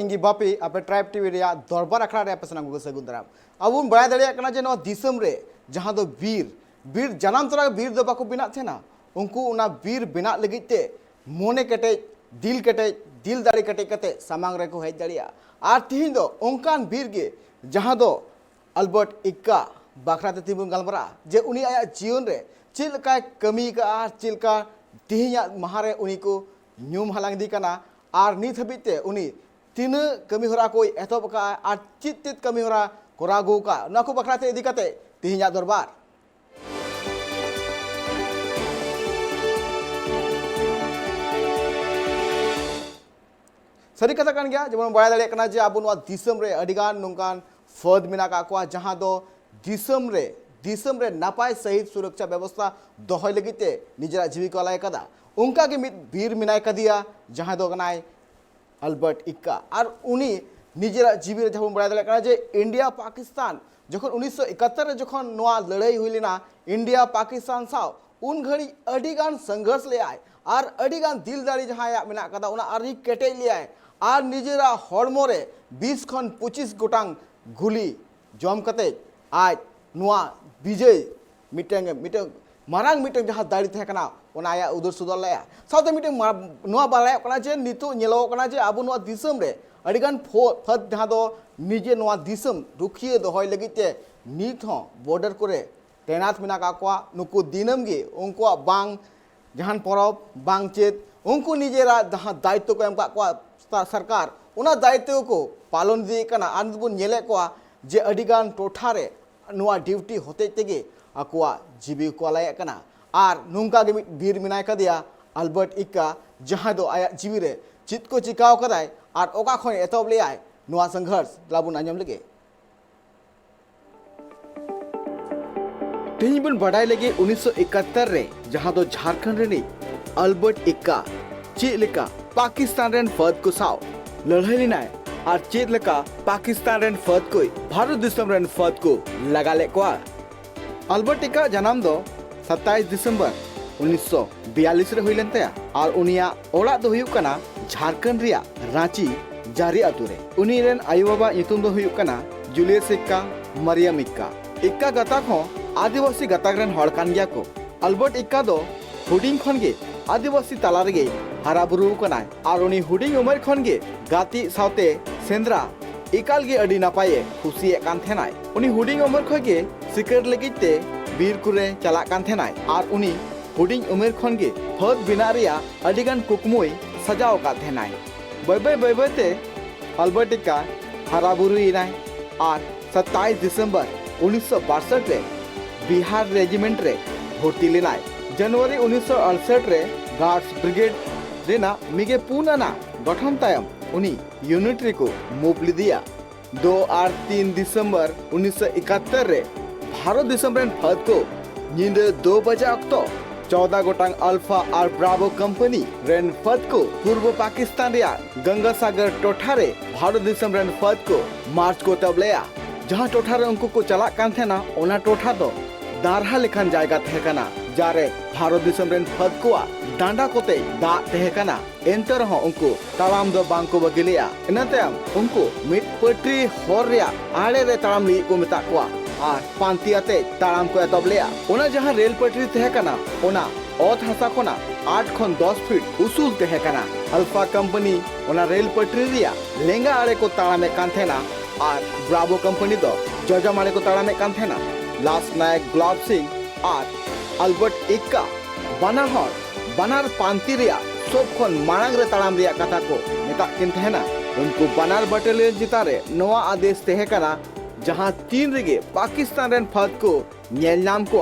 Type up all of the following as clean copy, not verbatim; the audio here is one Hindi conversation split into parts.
इंगी बापी अपे ट्राइब टीवी रे दरबार अखड़ा रे पेसना को सगुन दाराम अब बड़ा दड़िया कना जे नो दिसम रे जहां दो वीर जनाम तोरा वीर दो बाको बिना थेना उनको उना वीर बिना लगिते मोने कटे दिल दाड़ी कटे कते सामांग रे को हेज दड़िया आर तिहिन दो ओंकान वीर गे जहां दो अल्बर्ट इक्का बाखरा ते तिबुन गलमरा जे उनी आया जीवन रे चिलका कमी का आर चिलका तिहिया महारे उनी को न्यूम हलांग दी कना आर नित हबिते उनी तीन कमी होरा को एतब का आर चित कमी होरा कोरागो का नाको बखराते इदी कते तिहिया दरबार सरी कथा कान गया जेमन बाय दाड़े कना जे आबो नवा दिसम रे अडिगान नुंकान फद मिना का को जहां दो दिसम रे नापाय सहित सुरक्षा व्यवस्था दोहय लगिते निजरा जीविका लाय कदा उनका के मित वीर मिनाय कदिया जहां दो कनाय अल्बर्ट इक्का और उनी निजरा जीवी रे जहां बड़ा दाड़े कना जे इंडिया पाकिस्तान जखन 1971 रे जखन नवा लड़ाई हुई लेना इंडिया पाकिस्तान साव उन घड़ी अडिगान संघर्ष ले आय और अडिगान दिल दाड़ी जहां या मिना कदा उना आरी केटे ले आय और निजरा हड़मो रे 20 खन 25 गोटांग गुली जम कते आज नुआ विजय मिटेंग मारांग मिटेंग जहां दाड़ी थे कना ओना आया उदर सुदर लाया साथे मिटेंग नुआ बालाय कना जे नितो नेलो कना जे आबो नुआ दिसम रे अडिगान फद जहां दो निजे नुआ दिसम रुखिए दोहय लगिते नित हो बॉर्डर करे तैनात मिना का को नुकु दिनम गे उनको बांग जहान परब बांग चेत उनको निजेरा जहां दायित्व को एम का को सरकार उना दायित्व को पालन दी कना आन बुन नेले को जे अडिगान टोठा रे नुआ ड्यूटी होते तेगे आकुआ जीवी को लाय कना आर नुंका गे वीर मिनाय कदिया अल्बर्ट इक्का जहां दो आया जीवी रे चित को चिकाव कदाय आर ओका खन एतब ले आय नुआ संघर्ष लाबुन आंजम लगे तेबन बड़ाई लगे 1971 रे जहां दो झारखंड रे अल्बर्ट इक्का चेलेका पाकिस्तान रेन फद को साव लड़ाई लेनाय और चेलेका पाकिस्तान रेन फद को भारत दिसम रेन फद को लगा ले को अल्बर्ट इक्का जन्म दो 27 दिसंबर 1942 रे हुइलेन तया और उनिया ओड़ा दो हुयु कना झारखंड रिया रांची जारी अतु रे उनी रेन आयु बाबा युतुम दो हुयु कना जुलियस इक्का मरियम इक्का गताक हो आदिवासी गताक रेन हड़ कान गया को अल्बर्ट इक्का दो हुडिंग खन गे आदिवासी तला रे हारा बुरु कनाय और उनी हुडिंग उमर खन गे गाती सावते सेंद्रा इकाल गे अडी नापाये खुशी कान थेनाय उनी हुडिंग उमर खय गे सिकर लगिते बीर कुरे चला कान थेनाय और उनी हुडिंग उमर खन गे फद बिना रिया अडिगान कुकमुई सजाव का थेनाय बय ते अल्बर्ट इक्का हारा बुरु इनाय और 27 दिसंबर 1962 रे बिहार रेजिमेंट रे भर्ती लेनाय जनवरी 1968 रे गार्ड्स ब्रिगेड रेना मिगे पुनाना गठन तायम उनी यूनिट रे को मूव लिदिया 2 और 3 दिसंबर 1971 रे भारत दिसम रेन फद को नींद 2 बजे अक्तो 14 गोटांग अल्फा और ब्रावो कंपनी रेन फद को पूर्व पाकिस्तान रिया गंगा सागर टोठा रे भारत दिसम रेन फद को मार्च को तब लेया जहां टोठा रे उनको को चला कान थे ना ओना टोठा दो दारहा लेखन जायगा थे कना जारे भारत दिसम रेन फद को डांडा कोते दा थे कना एंतर हो उनको तालाम दो बांको बगिलिया इनते उनको मिट पटरी होर रिया आड़े रे तालाम ली को मिता को और पांती आते तालाम को एतब लेया ओना जहां रेल पटरी थे कना ओना ओत हसा कोना 8 खन 10 फीट उसूल थे कना अल्फा कंपनी ओना रेल पटरी रिया लेंगा आड़े को तालामे कान थे ना और ब्रावो कंपनी दो जजा माड़े को तालामे कान थे ना लास्ट नायक गुलाब सिंह और अल्बर्ट इक्का बनार पांती रिया सब खन मांग रे तालाम रिया कथा को मेता किन थे ना उनको बनार बटालियन जितारे नवा आदेश थे कना जहां 3 रेगे पाकिस्तान रेन फद को नेल नाम को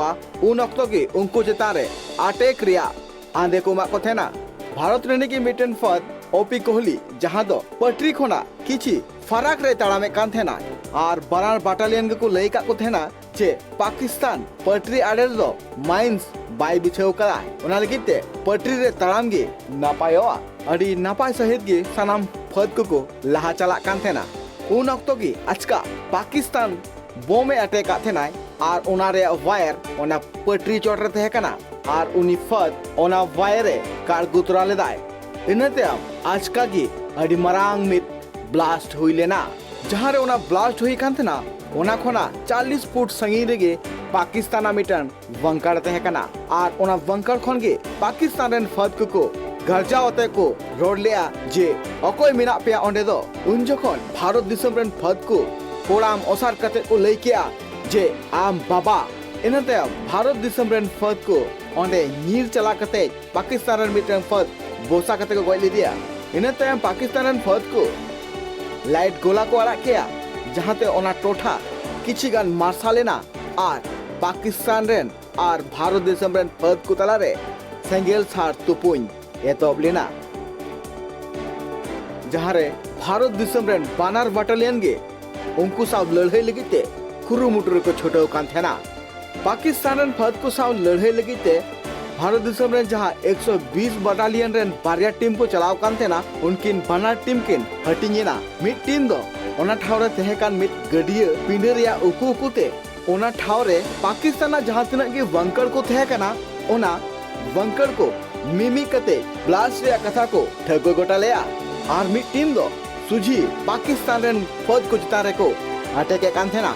उन अक्तो के उनको जितारे अटैक रिया आंदे को मा को थे ना भारत रेने की मिटन फद ओपी कोहली जहां दो पटरी खोना किछि फराक रे तालामे कान थे ना और बनार बटालियन को लई का को थे ना जे पाकिस्तान पटरी आड़े दो माइंस बाय बिछाव करा ओना लगिते पटरी रे तालाम गे नापायो अडी नापाय सहित गे सनाम फद को लहा चला कान थे ना उन अक्तो गे अचका पाकिस्तान बोमे अटैक थे ना और ओना रे वायर ओना पटरी चोट रे थे कना और उनी फद ओना वायर रे कार गुतरा लेदाय इनते आजका गे अडी मरांग मित ब्लास्ट हुई लेना जहां रे ओना ब्लास्ट हुई कान थेना ओना खोना 40 फुट संगी रेगे पाकिस्तान मिटन वंकर तहे कना और ओना वंकर खन गे पाकिस्तान रेन फद को गर्जा होते को रोड लिया जे अकोय मिना पे ओंडे दो उन जखन भारत दिसम रेन फद को कोड़ाम ओसार कते को लई किया जे आम बाबा इनते भारत दिसम रेन फद को ओंडे नीर चला कते पाकिस्तान रेन मिटन फद बोसा कते को गोय लिदिया इनते पाकिस्तान रेन फद को लाइट गोला को आड़ा किया जहांते ओना टोठा किछि गान मार्शालेना और पाकिस्तान रेन और भारत दिसम रेन फद को तलारे सेंगेल सार तुपुन एतब लेना जहां रे भारत दिसम रेन बानार बटालियन गे उनको साव लड़ाई लगिते खुरुमुटुर को छोटो कान थेना पाकिस्तान रेन फद को साव लड़ाई लगिते भारत दिसम रेन जहां 120 बटालियन रेन बारिया टीम को चलाव कान थेना उनकिन बानार टीम किन हटिंगेना मिड टीम दो ओना ठावरे तहे कान मिड गडिया पिंडे रिया उकु उकुते ओना ठावरे पाकिस्तान जहां तिना गे वंकर को तहे कना ओना वंकर को मिमी कते ब्लास्ट रे कथा को ठगो गोटा लेया और मिड टीम दो सुजी पाकिस्तान रेन फद को जितारे को अटके कान थेना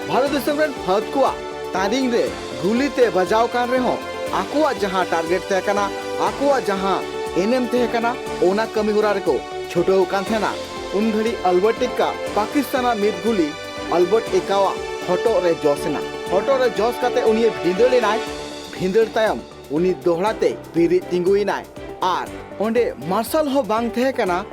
भारत दिसम रेन फद को तारिंग रे गुलीते बजाव कान रे हो आकुआ जहां टारगेट तहे कना आकुआ जहां एनएम तहे कना ओना कमी होरा रे को छोटो कान थेना उन घड़ी अल्बर्ट एक्का पाकिस्तान मिड गुली अल्बर्ट एक्कावा हटो रे जॉस कते उनी भिंदड़ लेनाय भिंदड़ तायम उनी दोहराते बिरि तिंगुइनाय और ओंडे मार्शल हो बांग थे कना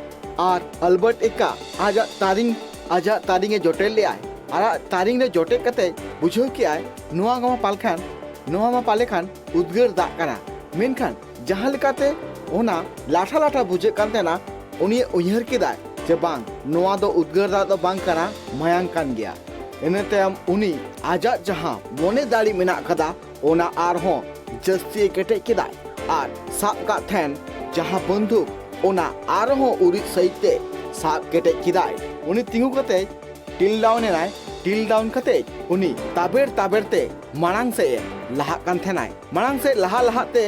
और अल्बर्ट एक्का आजा तारिंग ए जोटेल ले आय आरा तारिंग ने जोटे कते बुझो कि आय नोआ मा पाले खान उद्गार दा कना मेनखान जहां लेकाते ओना लाठा लाठा बुझे कानते ना उनी उयहर किदा जे बांग नोआ दो उद्गार दा दो बांग कना मयांग कान गया इने तायम उनी आजा जहां मोने दाड़ी मेना कदा ओना आर हो जस्ती केटे किदा और साब का थेन जहां बंदूक ओना आर हो उरी सहिते साब केटे किदा उनी तिंगु कते टिल डाउन कते उनी ताबेरते मांग से लहा कान थेनाय मांग से लहाते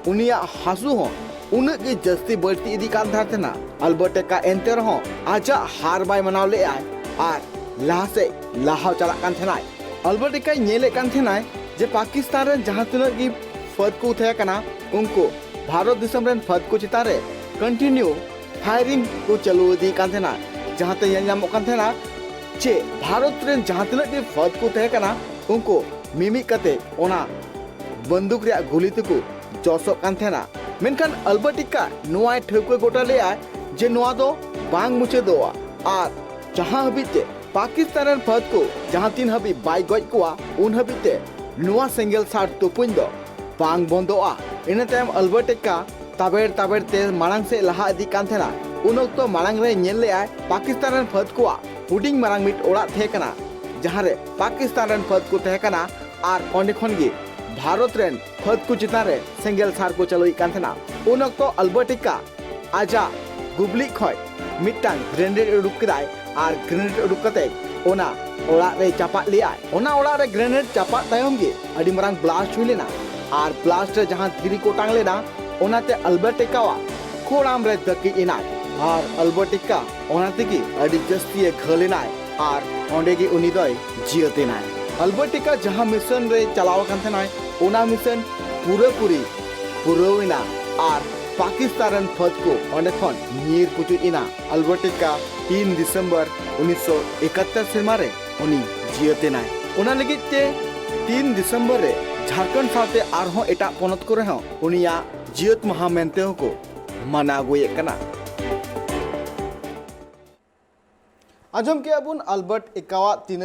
उनिया हासु हो उनक गे जस्ती बढ़ती इदी कान थेना अल्बर्ट एक्का एंते रहो आजा हार बाय मनाव ले आय और लहा से लहा चला कान थेनाय अल्बर्ट एक्का नेले कान थेनाय जे पाकिस्तान रेन जहां तिना गी फद को थे कना उनको भारत दिसम रेन फद को चितारे कंटिन्यू फायरिंग को चलो दी कान थेना जहां ते याम कान थेना जे भारत रेन जहां तिना गी फद को थे कना उनको मिमी कते ओना बंदूक रे गुली तको जसो कान थेना मेनखान अल्बर्ट एक्का नोआ ठेको गोटा ले आय जे नोआ दो बांग मुचे दोआ और जहां हबीते पाकिस्तान रेन फद को जहां तीन हबी बाय गज कोआ उन हबीते नोआ सेंगेल सार तुपुन दो बांग बंदोआ इन तायम अल्बर्ट एक्का ताबेर ते मांग से लहा इदी कान थेना उन ओक्तो मांग रे नेल ले आय पाकिस्तान रेन फद को हुडिंग मांग मिट ओड़ा थे कना जहां रे पाकिस्तान रेन फद को थे कना और ओंडे खन गे भारत रेन फद को चितान रे सेंगेल सार को चलोई कान थेना उन ओक्तो अल्बर्ट एक्का आजा गुबली खय मिटांग ग्रेनेड उडुक किदाय और ग्रेनेड उडुक कते ओना ओड़ा रे चापा लिया ओना ओड़ा रे ग्रेनेड चापा तायम गे अडी मरांग ब्लास्ट हुई लेना और ब्लास्ट रे जहां धीरी को टांग लेना ओनाते अल्बर्ट एक्कावा खोड़ाम रे दकी इना और अल्बर्ट एक्का ओनाते की अडी जस्ती घलेना और ओंडे की उनी दोय जियतेना अल्बर्ट एक्का जहां मिशन रे चलाव कान थेनाय ओना मिशन पूरी पुरविना और पाकिस्तान रेन फद को ओंडे खन नीर कुचु इना अल्बर्ट एक्का 3 दिसंबर 1971 सेमा रे उनी जियतेना ओना लगी ते 3 दिसंबर रे झारखंड साथे आरहो एटा पोनत को रहो उनिया जियत महा मेनते को माना गोये कना आजम के अबुन अल्बर्ट एक्कावा तीन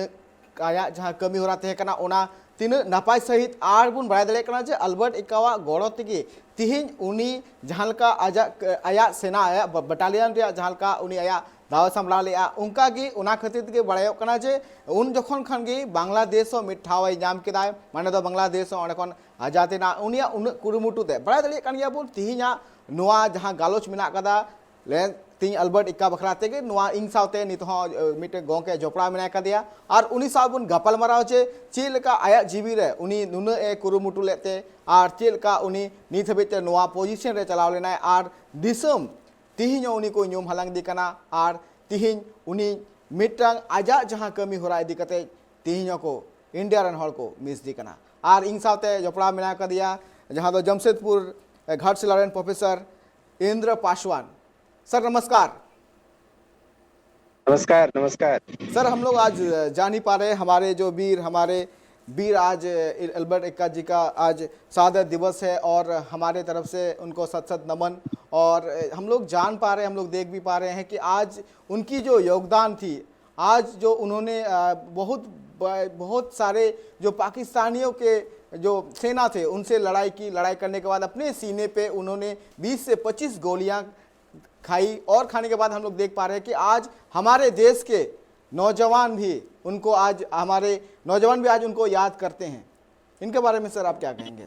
आया जहां कमी होरा थे कना ओना तीन नापाय सहित आर बुन बड़ाय दले कना जे अल्बर्ट एक्कावा गड़ो तेगे तिहिन उनी जहांलका आया सेना आया बटालियन रे जहांलका उनी आया दाव सामला ले उनका गी उना खातिर तेगे बड़ाय कना जे उन जखन खान गी बांग्लादेश मिठावाई नाम केदाय माने दो बांग्लादेश ओंडे खन आजादीना उनिया उन कुरुमुटु ते बड़ाय दले कन गया बुन तिहिना नोआ जहां गालोच मिना कदा ले तीन अल्बर्ट एक्का बखरा तेगे नोआ इंग सावते नित हो मिटे गोंके जोपड़ा मिना कदिया और उनी साबुन गपल मराव चे चेलका आया जीवी रे उनी नुना ए कुरुमुटु लेते और चेलका उनी नित हबेते नोआ पोजीशन रे चलाव लेना और दिसम तिहिन उनी को न्यूम हलांग दी कना और तिहिन उनी मिट्टांग आजा जहां कमी हो रहा दिकते तिहिन को इंडिया रन हॉल को मिस दी कना और इन साथे जपड़ा मेना कर दिया जहां तो Jamshedpur Ghatshila rain professor Indra Paswan. Sir नमस्कार। नमस्कार नमस्कार। सर हम लोग आज जान ही पा रहे हमारे जो वीर आज अल्बर्ट एक्का जी का आज शहादत दिवस है और हमारे तरफ से उनको सत सत नमन। और हम लोग जान पा रहे हैं, हम लोग देख भी पा रहे हैं कि आज उनकी जो योगदान थी, आज जो उन्होंने बहुत सारे जो पाकिस्तानियों के जो सेना थे उनसे लड़ाई करने के बाद अपने सीने पे उन्होंने 20 से 25 गोलियां खाई और खाने के बाद हम लोग देख पा रहे हैं कि आज हमारे देश के नौजवान भी आज उनको याद करते हैं। इनके बारे में सर आप क्या कहेंगे?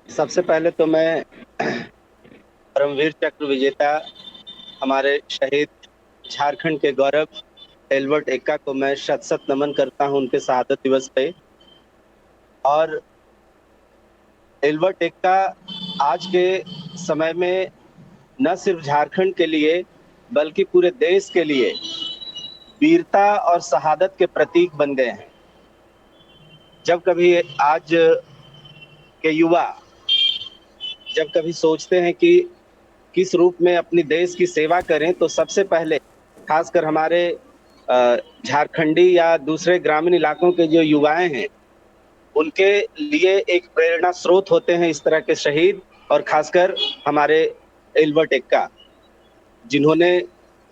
सबसे पहले तो मैं परमवीर चक्र विजेता हमारे शहीद झारखंड के गौरव एल्बर्ट एक्का को मैं शत शत नमन करता हूं उनके शहादत दिवस पे। और एल्बर्ट एक्का आज के समय में न सिर्फ झारखंड के लिए बल्कि पूरे देश के लिए वीरता और शहादत के प्रतीक बन गए हैं। जब कभी आज के युवा जब कभी सोचते हैं कि किस रूप में अपनी देश की सेवा करें, तो सबसे पहले खासकर हमारे झारखंडी या दूसरे ग्रामीण इलाकों के जो युवाएं हैं उनके लिए एक प्रेरणा स्रोत होते हैं इस तरह के शहीद, और खासकर हमारे एल्बर्ट एक्का जिन्होंने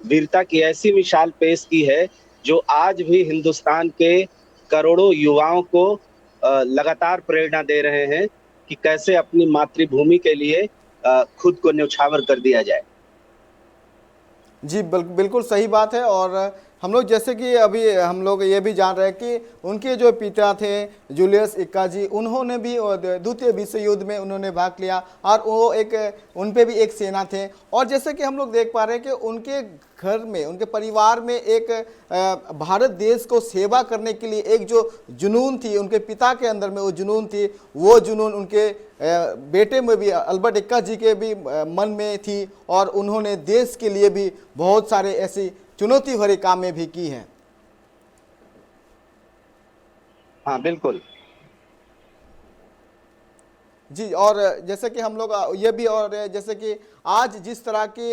वीरता की ऐसी मिसाल पेश की है जो आज भी हिंदुस्तान के करोड़ों युवाओं को लगातार प्रेरणा दे रहे हैं कि कैसे अपनी मातृभूमि के लिए खुद को न्यौछावर कर दिया जाए। जी बिल्कुल सही बात है। और हम लोग जैसे कि अभी हम लोग ये भी जान रहे हैं कि उनके जो पिता थे जूलियस एक्का जी, उन्होंने भी द्वितीय विश्व युद्ध में उन्होंने भाग लिया और वो उन पे भी एक सेना थे। और जैसे कि हम लोग देख पा रहे हैं कि उनके घर में, उनके परिवार में एक भारत देश को सेवा करने के लिए एक जो जुनून थी, उनके पिता के अंदर में वो जुनून थी, वो जुनून उनके बेटे में भी, अल्बर्ट एक्का जी के भी मन में थी। और उन्होंने देश के लिए भी बहुत सारे ऐसी चुनौती भरे कामें भी की हैं। हाँ बिल्कुल जी। और जैसे कि हम लोग ये भी, और जैसे कि आज जिस तरह की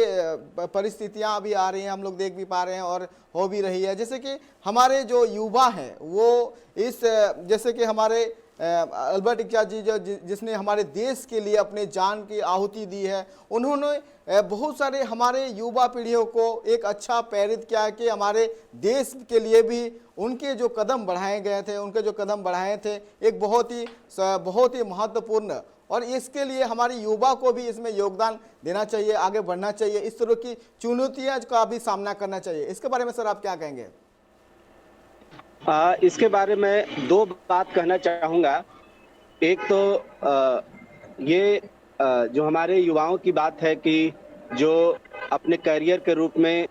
परिस्थितियां अभी आ रही हैं हम लोग देख भी पा रहे हैं और हो भी रही है, जैसे कि हमारे जो युवा हैं वो जैसे कि हमारे अल्बर्ट एक्का जी जिसने हमारे देश के लिए अपने जान की आहुति दी है, उन्होंने बहुत सारे हमारे युवा पीढ़ियों को एक अच्छा प्रेरित किया कि हमारे देश के लिए भी उनके जो कदम बढ़ाए गए थे, उनके जो कदम बढ़ाए थे एक बहुत ही महत्वपूर्ण। और इसके लिए हमारे युवा को भी इसमें योगदान देना चाहिए, आगे बढ़ना चाहिए, इस तरह की चुनौतियां का भी सामना करना चाहिए। इसके बारे में सर आप क्या कहेंगे? इसके बारे में दो बात कहना चाहूँगा। एक तो ये जो हमारे युवाओं की बात है कि जो अपने करियर के रूप में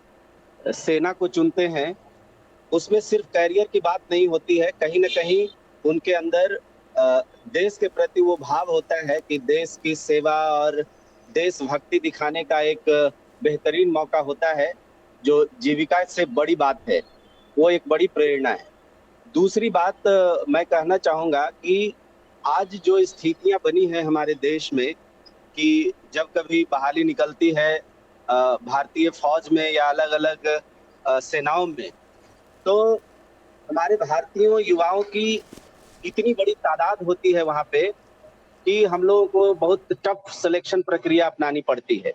सेना को चुनते हैं, उसमें सिर्फ करियर की बात नहीं होती है, कहीं ना कहीं उनके अंदर देश के प्रति वो भाव होता है कि देश की सेवा और देशभक्ति दिखाने का एक बेहतरीन मौका होता है, जो जीविका से बड़ी बात है, वो एक बड़ी प्रेरणा है। दूसरी बात मैं कहना चाहूँगा कि आज जो स्थितियां बनी हैं हमारे देश में कि जब कभी बहाली निकलती है भारतीय फौज में या अलग अलग सेनाओं में, तो हमारे भारतीयों युवाओं की इतनी बड़ी तादाद होती है वहाँ पे कि हम लोगों को बहुत टफ सिलेक्शन प्रक्रिया अपनानी पड़ती है।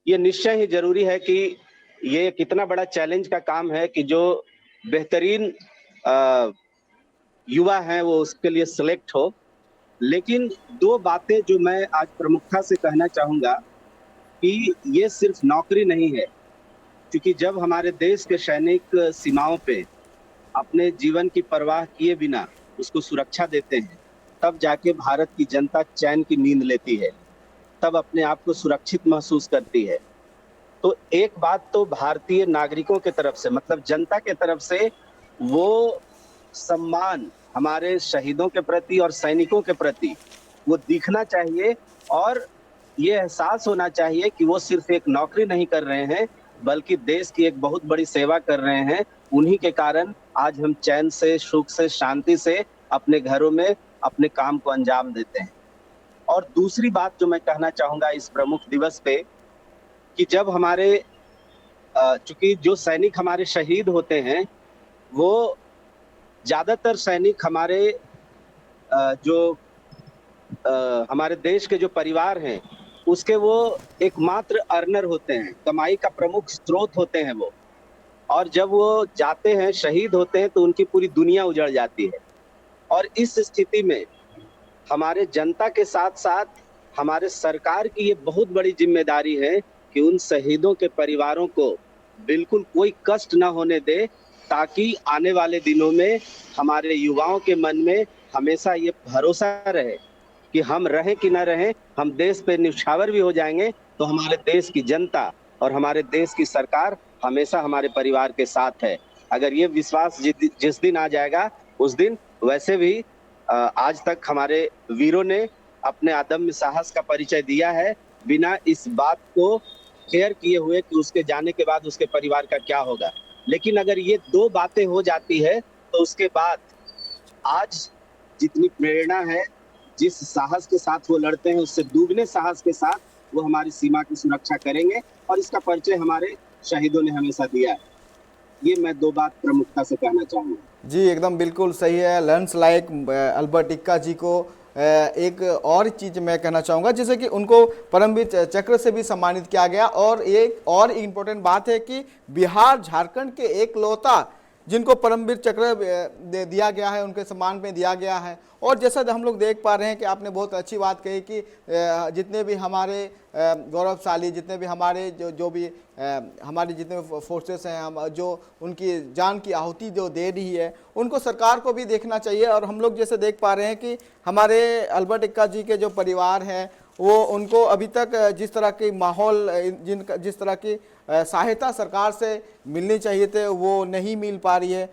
ये निश्चय ही जरूरी है कि ये कितना बड़ा चैलेंज का काम है कि जो बेहतरीन युवा हैं वो उसके लिए सिलेक्ट हो। लेकिन दो बातें जो मैं आज प्रमुखता से कहना चाहूँगा कि ये सिर्फ नौकरी नहीं है, क्योंकि जब हमारे देश के सैनिक सीमाओं पे अपने जीवन की परवाह किए बिना उसको सुरक्षा देते हैं, तब जाके भारत की जनता चैन की नींद लेती है, तब अपने आप को सुरक्षित महसूस करती है। तो एक बात तो भारतीय नागरिकों के तरफ से, मतलब जनता के तरफ से, वो सम्मान हमारे शहीदों के प्रति और सैनिकों के प्रति वो दिखना चाहिए। और ये एहसास होना चाहिए कि वो सिर्फ एक नौकरी नहीं कर रहे हैं, बल्कि देश की एक बहुत बड़ी सेवा कर रहे हैं। उन्हीं के कारण आज हम चैन से, सुख से, शांति से अपने घरों में अपने काम को अंजाम देते हैं। और दूसरी बात जो मैं कहना चाहूँगा इस प्रमुख दिवस पे, कि जब हमारे चूँकि जो सैनिक हमारे शहीद होते हैं, वो ज़्यादातर सैनिक हमारे जो हमारे देश के जो परिवार हैं, उसके वो एकमात्र अर्नर होते हैं, कमाई का प्रमुख स्रोत होते हैं वो। और जब वो जाते हैं, शहीद होते हैं, तो उनकी पूरी दुनिया उजड़ जाती है। और इस स्थिति में हमारे जनता के साथ-साथ हमारे सरकार की ये बहुत बड़ी ज़िम्मेदारी है कि उन शहीदों के परिवारों को बिल्कुल कोई कष्ट ना होने दे, ताकि आने वाले दिनों में हमारे युवाओं के मन में हमेशा ये भरोसा रहे कि हम रहें कि ना रहें, हम देश पे न्यौछावर भी हो जाएँगे, तो हमारे देश की जनता और हमारे देश की सरकार हमेशा हमारे परिवार के साथ है। अगर ये विश्वास जिस दिन आ जाएगा, उस दिन वैसे भी आज तक हमारे वीरों ने अपने अदम्य साहस का परिचय दिया है, बिना इस बात को केयर किए हुए कि उसके जाने के बाद उसके परिवार का क्या होगा। लेकिन अगर ये 2 बातें हो जाती है, तो उसके बाद आज जितनी प्रेरणा है, जिस साहस के साथ वो लड़ते हैं, उससे दुगने साहस के साथ वो हमारी सीमा की सुरक्षा करेंगे, और इसका परिचय हमारे शहीदों ने हमेशा दिया है। ये मैं 2 बात प्रमुखता से कहना चाहूँगा। जी एकदम बिल्कुल सही है। लर्न्स लाइक अल्बर्ट इक्का जी को एक और चीज़ मैं कहना चाहूँगा, जैसे कि उनको परमवीर चक्र से भी सम्मानित किया गया। और एक और इम्पोर्टेंट बात है कि बिहार झारखंड के एकलौता जिनको परमवीर चक्र दिया गया है, उनके सम्मान में दिया गया है। और जैसा हम लोग देख पा रहे हैं कि आपने बहुत अच्छी बात कही कि जितने भी हमारे गौरवशाली, जितने भी हमारे जो भी हमारे जितने फोर्सेस हैं, हम जो उनकी जान की आहुति जो दे रही है, उनको सरकार को भी देखना चाहिए। और हम लोग जैसे देख पा रहे हैं कि हमारे अल्बर्ट इक्का जी के जो परिवार हैं, वो उनको अभी तक जिस तरह की माहौल, जिस तरह की सहायता सरकार से मिलनी चाहिए थे, वो नहीं मिल पा रही है।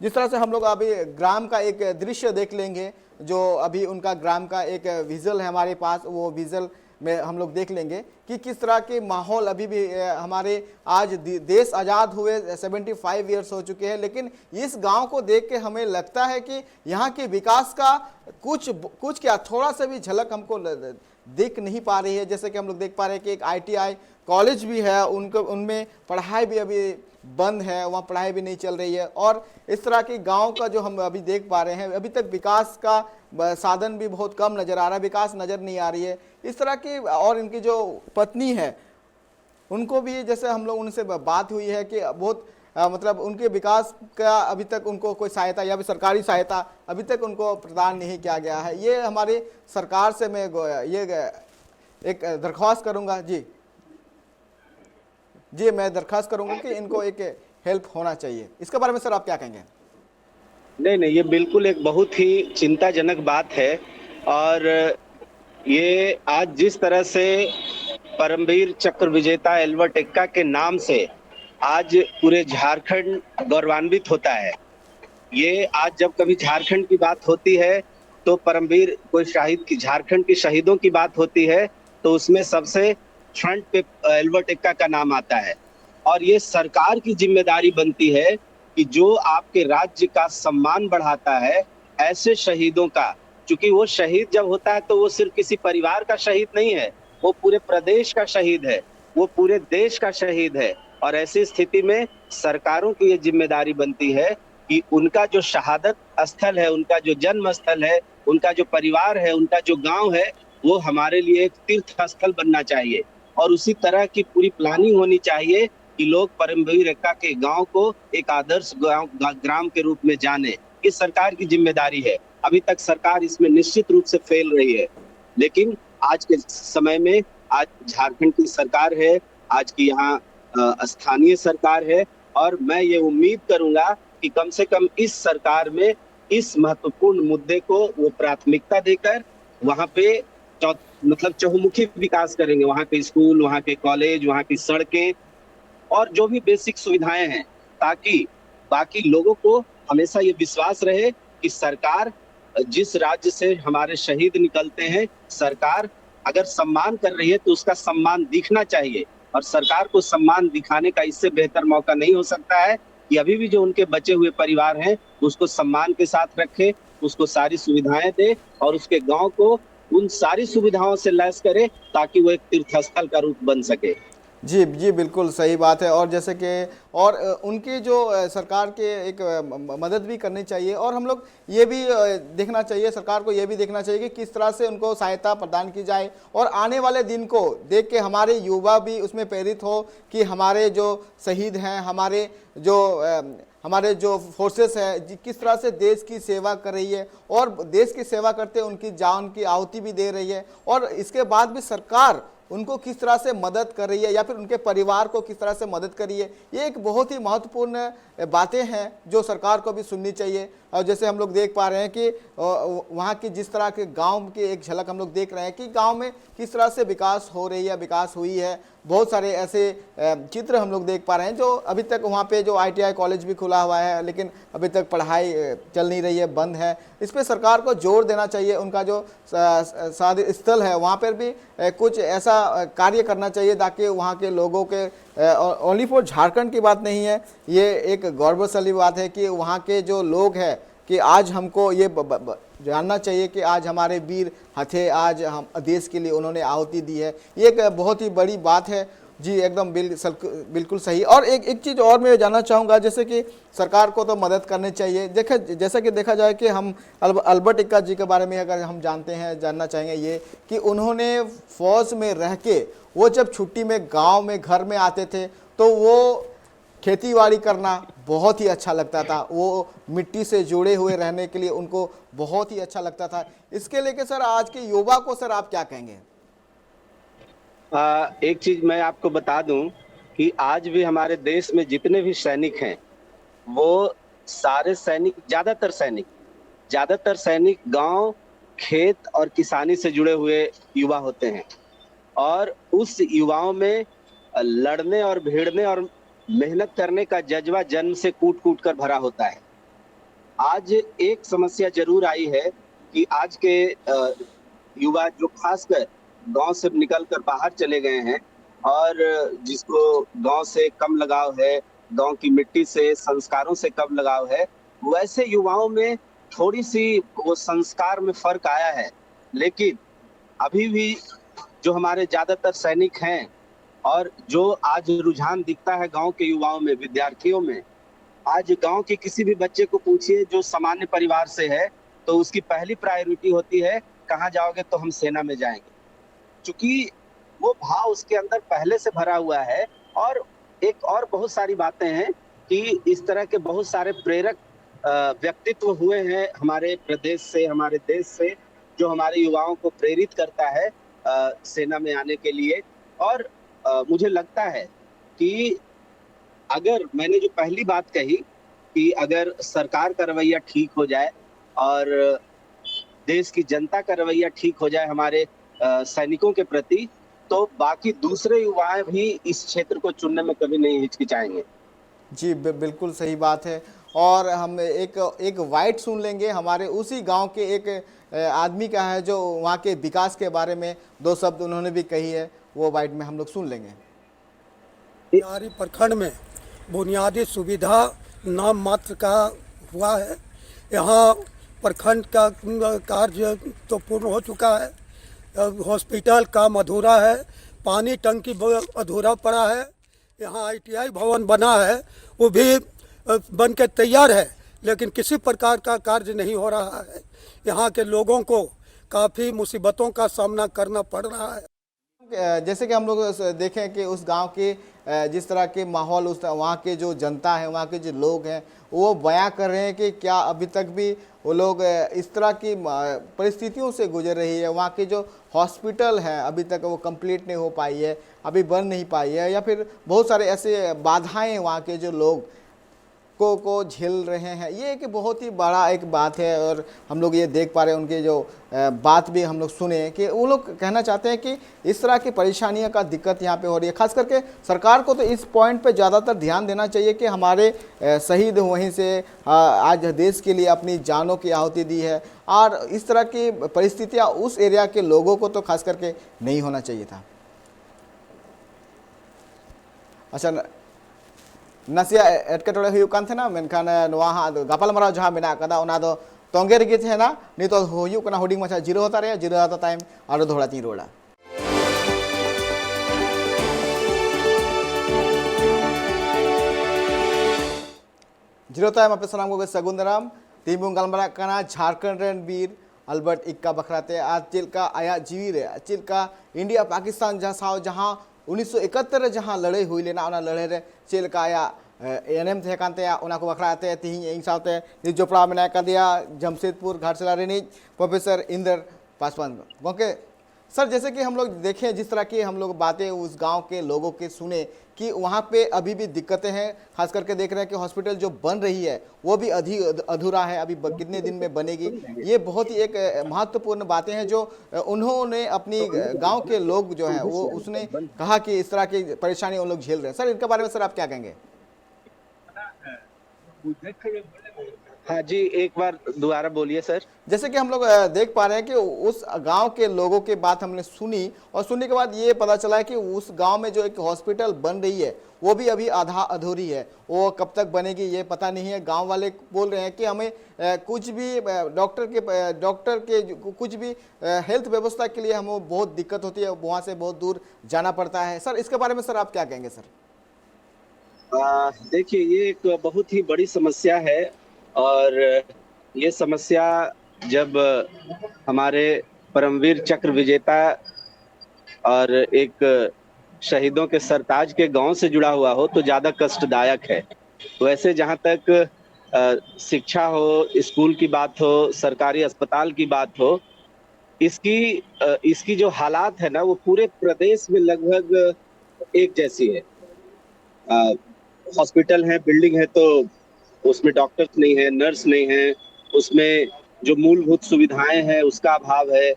जिस तरह से हम लोग अभी ग्राम का एक दृश्य देख लेंगे, जो अभी उनका ग्राम का एक विजुअल है हमारे पास, वो विजुअल में हम लोग देख लेंगे कि किस तरह के माहौल अभी भी हमारे आज देश आज़ाद हुए 75 ईयर्स हो चुके हैं, लेकिन इस गांव को देख के हमें लगता है कि यहाँ के विकास का कुछ क्या थोड़ा सा भी झलक हमको दिख नहीं पा रही है। जैसे कि हम लोग देख पा रहे हैं कि एक ITI कॉलेज भी है, उनमें पढ़ाई भी अभी बंद है, वहाँ पढ़ाई भी नहीं चल रही है। और इस तरह के गांव का जो हम अभी देख पा रहे हैं, अभी तक विकास का साधन भी बहुत कम नज़र आ रहा है, विकास नज़र नहीं आ रही है इस तरह की। और इनकी जो पत्नी है, उनको भी जैसे हम लोग उनसे बात हुई है कि बहुत मतलब उनके विकास का अभी तक उनको कोई सहायता या फिर सरकारी सहायता अभी तक उनको प्रदान नहीं किया गया है। ये हमारी सरकार से मैं ये एक दरख्वास्त करूँगा। जी मैं दरख्वास्त करूंगा कि इनको एक हेल्प होना चाहिए। इसके बारे में सर आप क्या कहेंगे? नहीं, ये बिल्कुल एक बहुत ही चिंताजनक बात है। और ये आज जिस तरह से परमवीर चक्र विजेता अल्बर्ट एक्का के नाम से आज पूरे झारखंड गौरवान्वित होता है। ये आज जब कभी झारखंड की बात होती है, तो परमवीर कोई शहीद की, झारखंड के शहीदों की बात होती है, तो उसमें सबसे फ्रंट पे अल्बर्ट एक्का का नाम आता है। और ये सरकार की जिम्मेदारी बनती है कि जो आपके राज्य का सम्मान बढ़ाता है, ऐसे शहीदों का, क्योंकि वो शहीद जब होता है तो वो सिर्फ किसी परिवार का शहीद नहीं है, वो पूरे प्रदेश का शहीद है, वो पूरे देश का शहीद है। और ऐसी स्थिति में सरकारों की ये जिम्मेदारी बनती है कि उनका जो शहादत स्थल है, उनका जो जन्म स्थल है, उनका जो परिवार है, उनका जो गांव है, वो हमारे लिए एक तीर्थ स्थल बनना चाहिए। और उसी तरह की पूरी प्लानिंग होनी चाहिए कि लोग परमवीर एक्का के गांव को एक आदर्श ग्राम के रूप में जाने। इस सरकार की जिम्मेदारी है। अभी तक सरकार इसमें निश्चित रूप से फेल रही है, लेकिन आज के समय में आज झारखंड की सरकार है, आज की यहाँ स्थानीय सरकार है, और मैं ये उम्मीद करूंगा कि कम से कम इस सरकार में इस महत्वपूर्ण मुद्दे को वो प्राथमिकता देकर वहाँ पे मतलब चहुमुखी विकास करेंगे। वहाँ के स्कूल, वहाँ के कॉलेज, वहाँ की सड़कें और जो भी बेसिक सुविधाएं हैं, ताकि बाकी लोगों को हमेशा ये विश्वास रहे कि सरकार, जिस राज्य से हमारे शहीद निकलते हैं, सरकार अगर सम्मान कर रही है तो उसका सम्मान दिखना चाहिए, और सरकार को सम्मान दिखाने का इससे बेहतर मौका नहीं हो सकता है कि अभी भी जो उनके बचे हुए परिवार हैं उसको सम्मान के साथ रखे, उसको सारी सुविधाएं दे और उसके गांव को उन सारी सुविधाओं से लैस करे ताकि वो एक तीर्थस्थल का रूप बन सके। जी जी, बिल्कुल सही बात है। और जैसे कि और उनकी जो सरकार के एक मदद भी करनी चाहिए, और हम लोग ये भी देखना चाहिए, सरकार को ये भी देखना चाहिए कि किस तरह से उनको सहायता प्रदान की जाए, और आने वाले दिन को देख के हमारे युवा भी उसमें प्रेरित हो कि हमारे जो शहीद हैं, हमारे जो फोर्सेस है किस तरह से देश की सेवा कर रही है, और देश की सेवा करते उनकी जान की आहुति भी दे रही है, और इसके बाद भी सरकार उनको किस तरह से मदद कर रही है या फिर उनके परिवार को किस तरह से मदद कर रही है। ये एक बहुत ही महत्वपूर्ण बातें हैं जो सरकार को भी सुननी चाहिए। और जैसे हम लोग देख पा रहे हैं कि वहाँ की जिस तरह के गांव की एक झलक हम लोग देख रहे हैं कि गांव में किस तरह से विकास हो रही है, विकास हुई है। बहुत सारे ऐसे चित्र हम लोग देख पा रहे हैं जो अभी तक वहाँ पे जो ITI कॉलेज भी खुला हुआ है लेकिन अभी तक पढ़ाई चल नहीं रही है, बंद है। इस पर सरकार को जोर देना चाहिए। उनका जो शादी स्थल है वहाँ पर भी कुछ ऐसा कार्य करना चाहिए ताकि वहाँ के लोगों के ओनली फॉर झारखंड की बात नहीं है, ये एक गौरवशाली बात है कि वहाँ के जो लोग हैं कि आज हमको ये जानना चाहिए कि आज हमारे वीर हथे आज हम देश के लिए उन्होंने आहुति दी है। ये एक बहुत ही बड़ी बात है। जी एकदम बिल्कुल सही। और एक चीज़ और मैं जानना चाहूँगा, जैसे कि सरकार को तो मदद करनी चाहिए। जैसा कि देखा जाए कि हम अल्बर्ट एक्का जी के बारे में अगर हम जानना चाहेंगे ये कि उन्होंने फौज में रह के वो जब छुट्टी में गांव में घर में आते थे तो वो खेतीबाड़ी करना बहुत ही अच्छा लगता था। वो मिट्टी से जुड़े हुए रहने के लिए उनको बहुत ही अच्छा लगता था। इसके लेके सर आज के युवा को सर आप क्या कहेंगे? एक चीज मैं आपको बता दूं कि आज भी हमारे देश में जितने भी सैनिक हैं वो सारे सैनिक ज्यादातर सैनिक गांव, खेत और किसानी से जुड़े हुए युवा होते हैं, और उस युवाओं में लड़ने और भिड़ने और मेहनत करने का जज्बा जन्म से कूट कूट कर भरा होता है। आज एक समस्या जरूर आई है कि आज के युवा जो खासकर गांव से निकलकर बाहर चले गए हैं और जिसको गांव से कम लगाव है, गांव की मिट्टी से, संस्कारों से कम लगाव है, वैसे युवाओं में थोड़ी सी वो संस्कार में फर्क आया है। लेकिन अभी भी जो हमारे ज्यादातर सैनिक हैं और जो आज रुझान दिखता है गांव के युवाओं में, विद्यार्थियों में, आज गांव के किसी भी बच्चे को पूछिए जो सामान्य परिवार से है तो उसकी पहली प्रायोरिटी होती है कहाँ जाओगे, तो हम सेना में जाएंगे। क्योंकि वो भाव उसके अंदर पहले से भरा हुआ है। और एक और बहुत सारी बातें हैं कि इस तरह के बहुत सारे प्रेरक व्यक्तित्व हुए हैं हमारे प्रदेश से, हमारे देश से, जो हमारे युवाओं को प्रेरित करता है सेना में आने के लिए। और मुझे लगता है कि अगर मैंने जो पहली बात कही कि अगर सरकार का रवैया ठीक हो जाए और देश की जनता का रवैया ठीक हो जाए हमारे सैनिकों के प्रति, तो बाकी दूसरे युवा भी इस क्षेत्र को चुनने में कभी नहीं हिचकिचाएंगे। जी बिल्कुल सही बात है। और हम एक वाइट सुन लेंगे हमारे उसी गांव के एक आदमी का है जो वहाँ के विकास के बारे में दो शब्द उन्होंने भी कही है, वो वाइट में हम लोग सुन लेंगे। हमारी प्रखंड में बुनियादी सुविधा नाम मात्र का हुआ है। यहाँ प्रखंड का कार्य तो पूर्ण हो चुका है, हॉस्पिटल काम अधूरा है, पानी टंकी अधूरा पड़ा है, यहाँ ITI भवन बना है वो भी बन के तैयार है, लेकिन किसी प्रकार का कार्य नहीं हो रहा है। यहाँ के लोगों को काफ़ी मुसीबतों का सामना करना पड़ रहा है। जैसे कि हम लोग देखें कि उस गांव के जिस तरह के माहौल, उस वहाँ के जो जनता है, वहाँ के जो लोग हैं, वो बयां कर रहे हैं कि क्या अभी तक भी वो लोग इस तरह की परिस्थितियों से गुजर रही है। वहाँ की जो हॉस्पिटल है अभी तक वो कंप्लीट नहीं हो पाई है, अभी बन नहीं पाई है, या फिर बहुत सारे ऐसे बाधाएं वहाँ के जो लोग झटकों को झेल रहे हैं। ये एक बहुत ही बड़ा एक बात है और हम लोग ये देख पा रहे हैं उनके जो बात भी हम लोग सुने कि वो लोग कहना चाहते हैं कि इस तरह की परेशानियों का दिक्कत यहाँ पे हो रही है। खास करके सरकार को तो इस पॉइंट पे ज़्यादातर ध्यान देना चाहिए कि हमारे शहीद वहीं से आज देश के लिए अपनी जानों की आहुति दी है और इस तरह की परिस्थितियाँ उस एरिया के लोगों को तो खास करके नहीं होना चाहिए था। अच्छा नसिया एटकेटोड़े हुई कान थे ना मेनखान नोआ हाँ गापालमाराव जहाँ मेना कदा ओना दो तोंगे रेगे थे ना नहीं तो हुई कना हुडिंग मचा जीरो होता रहे जीरो होता टाइम और धोड़ा तीन रोड़ा जीरो टाइम अपने सलाम को सगुन दाराम तीन गलमारा कना झारखंड रेन वीर अल्बर्ट इक्का बखराते आज चिलका आया जीवी रे चिलका इंडिया पाकिस्तान जहाँ 1971 जहाँ लड़ाई हुई लेना उना लड़ाई रे चिलका आया एनएम थे कांते उना को बखराते तीन इन साथे निज जोपड़ा में का दिया जमशेदपुर घाटशिला रे professor Indra Paswan okay sir जैसे कि हम लोग देखें जिस तरह की हम लोग बातें उस गांव के लोगों के सुने कि वहाँ पे अभी भी दिक्कतें हैं। खास करके देख रहे हैं कि हॉस्पिटल जो बन रही है वो भी अधूरा है, अभी कितने दिन में बनेगी। ये बहुत ही एक महत्वपूर्ण बातें हैं जो उन्होंने अपनी गांव के लोग जो है वो उसने कहा कि इस तरह की परेशानी उन लोग झेल रहे हैं। सर इनके बारे में सर आप क्या कहेंगे? हाँ जी, एक बार दोबारा बोलिए सर। जैसे कि हम लोग देख पा रहे हैं कि उस गांव के लोगों की बात हमने सुनी और सुनने के बाद ये पता चला है कि उस गांव में जो एक हॉस्पिटल बन रही है वो भी अभी आधा अधूरी है। वो कब तक बनेगी ये पता नहीं है। गांव वाले बोल रहे हैं कि हमें कुछ भी डॉक्टर के कुछ भी हेल्थ व्यवस्था के लिए हमें बहुत दिक्कत होती है, वहाँ से बहुत दूर जाना पड़ता है। सर इसके बारे में सर आप क्या कहेंगे? सर देखिए ये एक बहुत ही बड़ी समस्या है और ये समस्या जब हमारे परमवीर चक्र विजेता और एक शहीदों के सरताज के गांव से जुड़ा हुआ हो तो ज़्यादा कष्टदायक है। वैसे जहां तक शिक्षा हो, स्कूल की बात हो, सरकारी अस्पताल की बात हो, इसकी जो हालात है ना वो पूरे प्रदेश में लगभग एक जैसी है। हॉस्पिटल है, बिल्डिंग है तो उसमें डॉक्टर्स नहीं है, नर्स नहीं है, उसमें जो मूलभूत सुविधाएं हैं उसका अभाव है,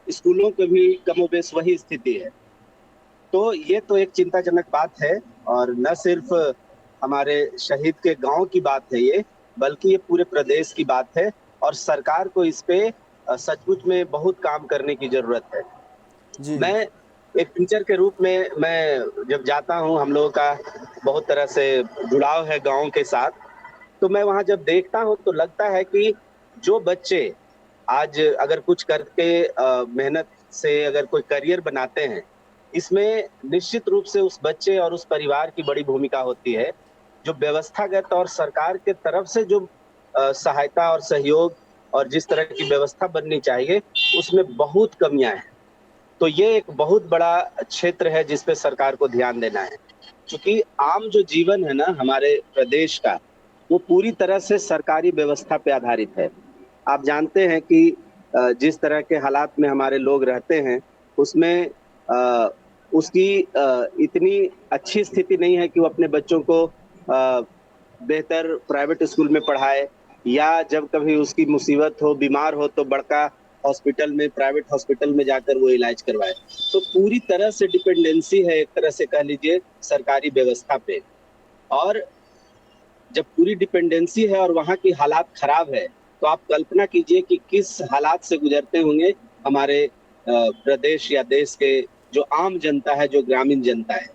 स्कूलों के भी कमोबेश वही स्थिति है। तो ये तो एक चिंताजनक बात है और न सिर्फ हमारे शहीद के गांव की बात है ये, बल्कि ये पूरे प्रदेश की बात है और सरकार को इस पे सचमुच में बहुत काम करने की जरूरत है जी। मैं एक टीचर के रूप में मैं जब जाता हूँ, हम लोगों का बहुत तरह से जुड़ाव है गाँव के साथ, तो मैं वहाँ जब देखता हूँ तो लगता है कि जो बच्चे आज अगर कुछ करके मेहनत से अगर कोई करियर बनाते हैं, इसमें निश्चित रूप से उस बच्चे और उस परिवार की बड़ी भूमिका होती है। जो व्यवस्थागत और सरकार के तरफ से जो सहायता और सहयोग और जिस तरह की व्यवस्था बननी चाहिए उसमें बहुत कमियां हैं। तो ये एक बहुत बड़ा क्षेत्र है जिस पे सरकार को ध्यान देना है, क्योंकि आम जो जीवन है ना हमारे प्रदेश का वो पूरी तरह से सरकारी व्यवस्था पे आधारित है। आप जानते हैं कि जिस तरह के हालात में हमारे लोग रहते हैं उसमें उसकी इतनी अच्छी स्थिति नहीं है कि वो अपने बच्चों को बेहतर प्राइवेट स्कूल में पढ़ाए, या जब कभी उसकी मुसीबत हो, बीमार हो तो बड़का हॉस्पिटल में, प्राइवेट हॉस्पिटल में जाकर वो इलाज करवाए। तो पूरी तरह से डिपेंडेंसी है एक तरह से कह लीजिए सरकारी व्यवस्था पे। और जब पूरी डिपेंडेंसी है और वहाँ की हालात खराब है तो आप कल्पना कीजिए कि किस हालात से गुजरते होंगे हमारे प्रदेश या देश के जो आम जनता है, जो ग्रामीण जनता है।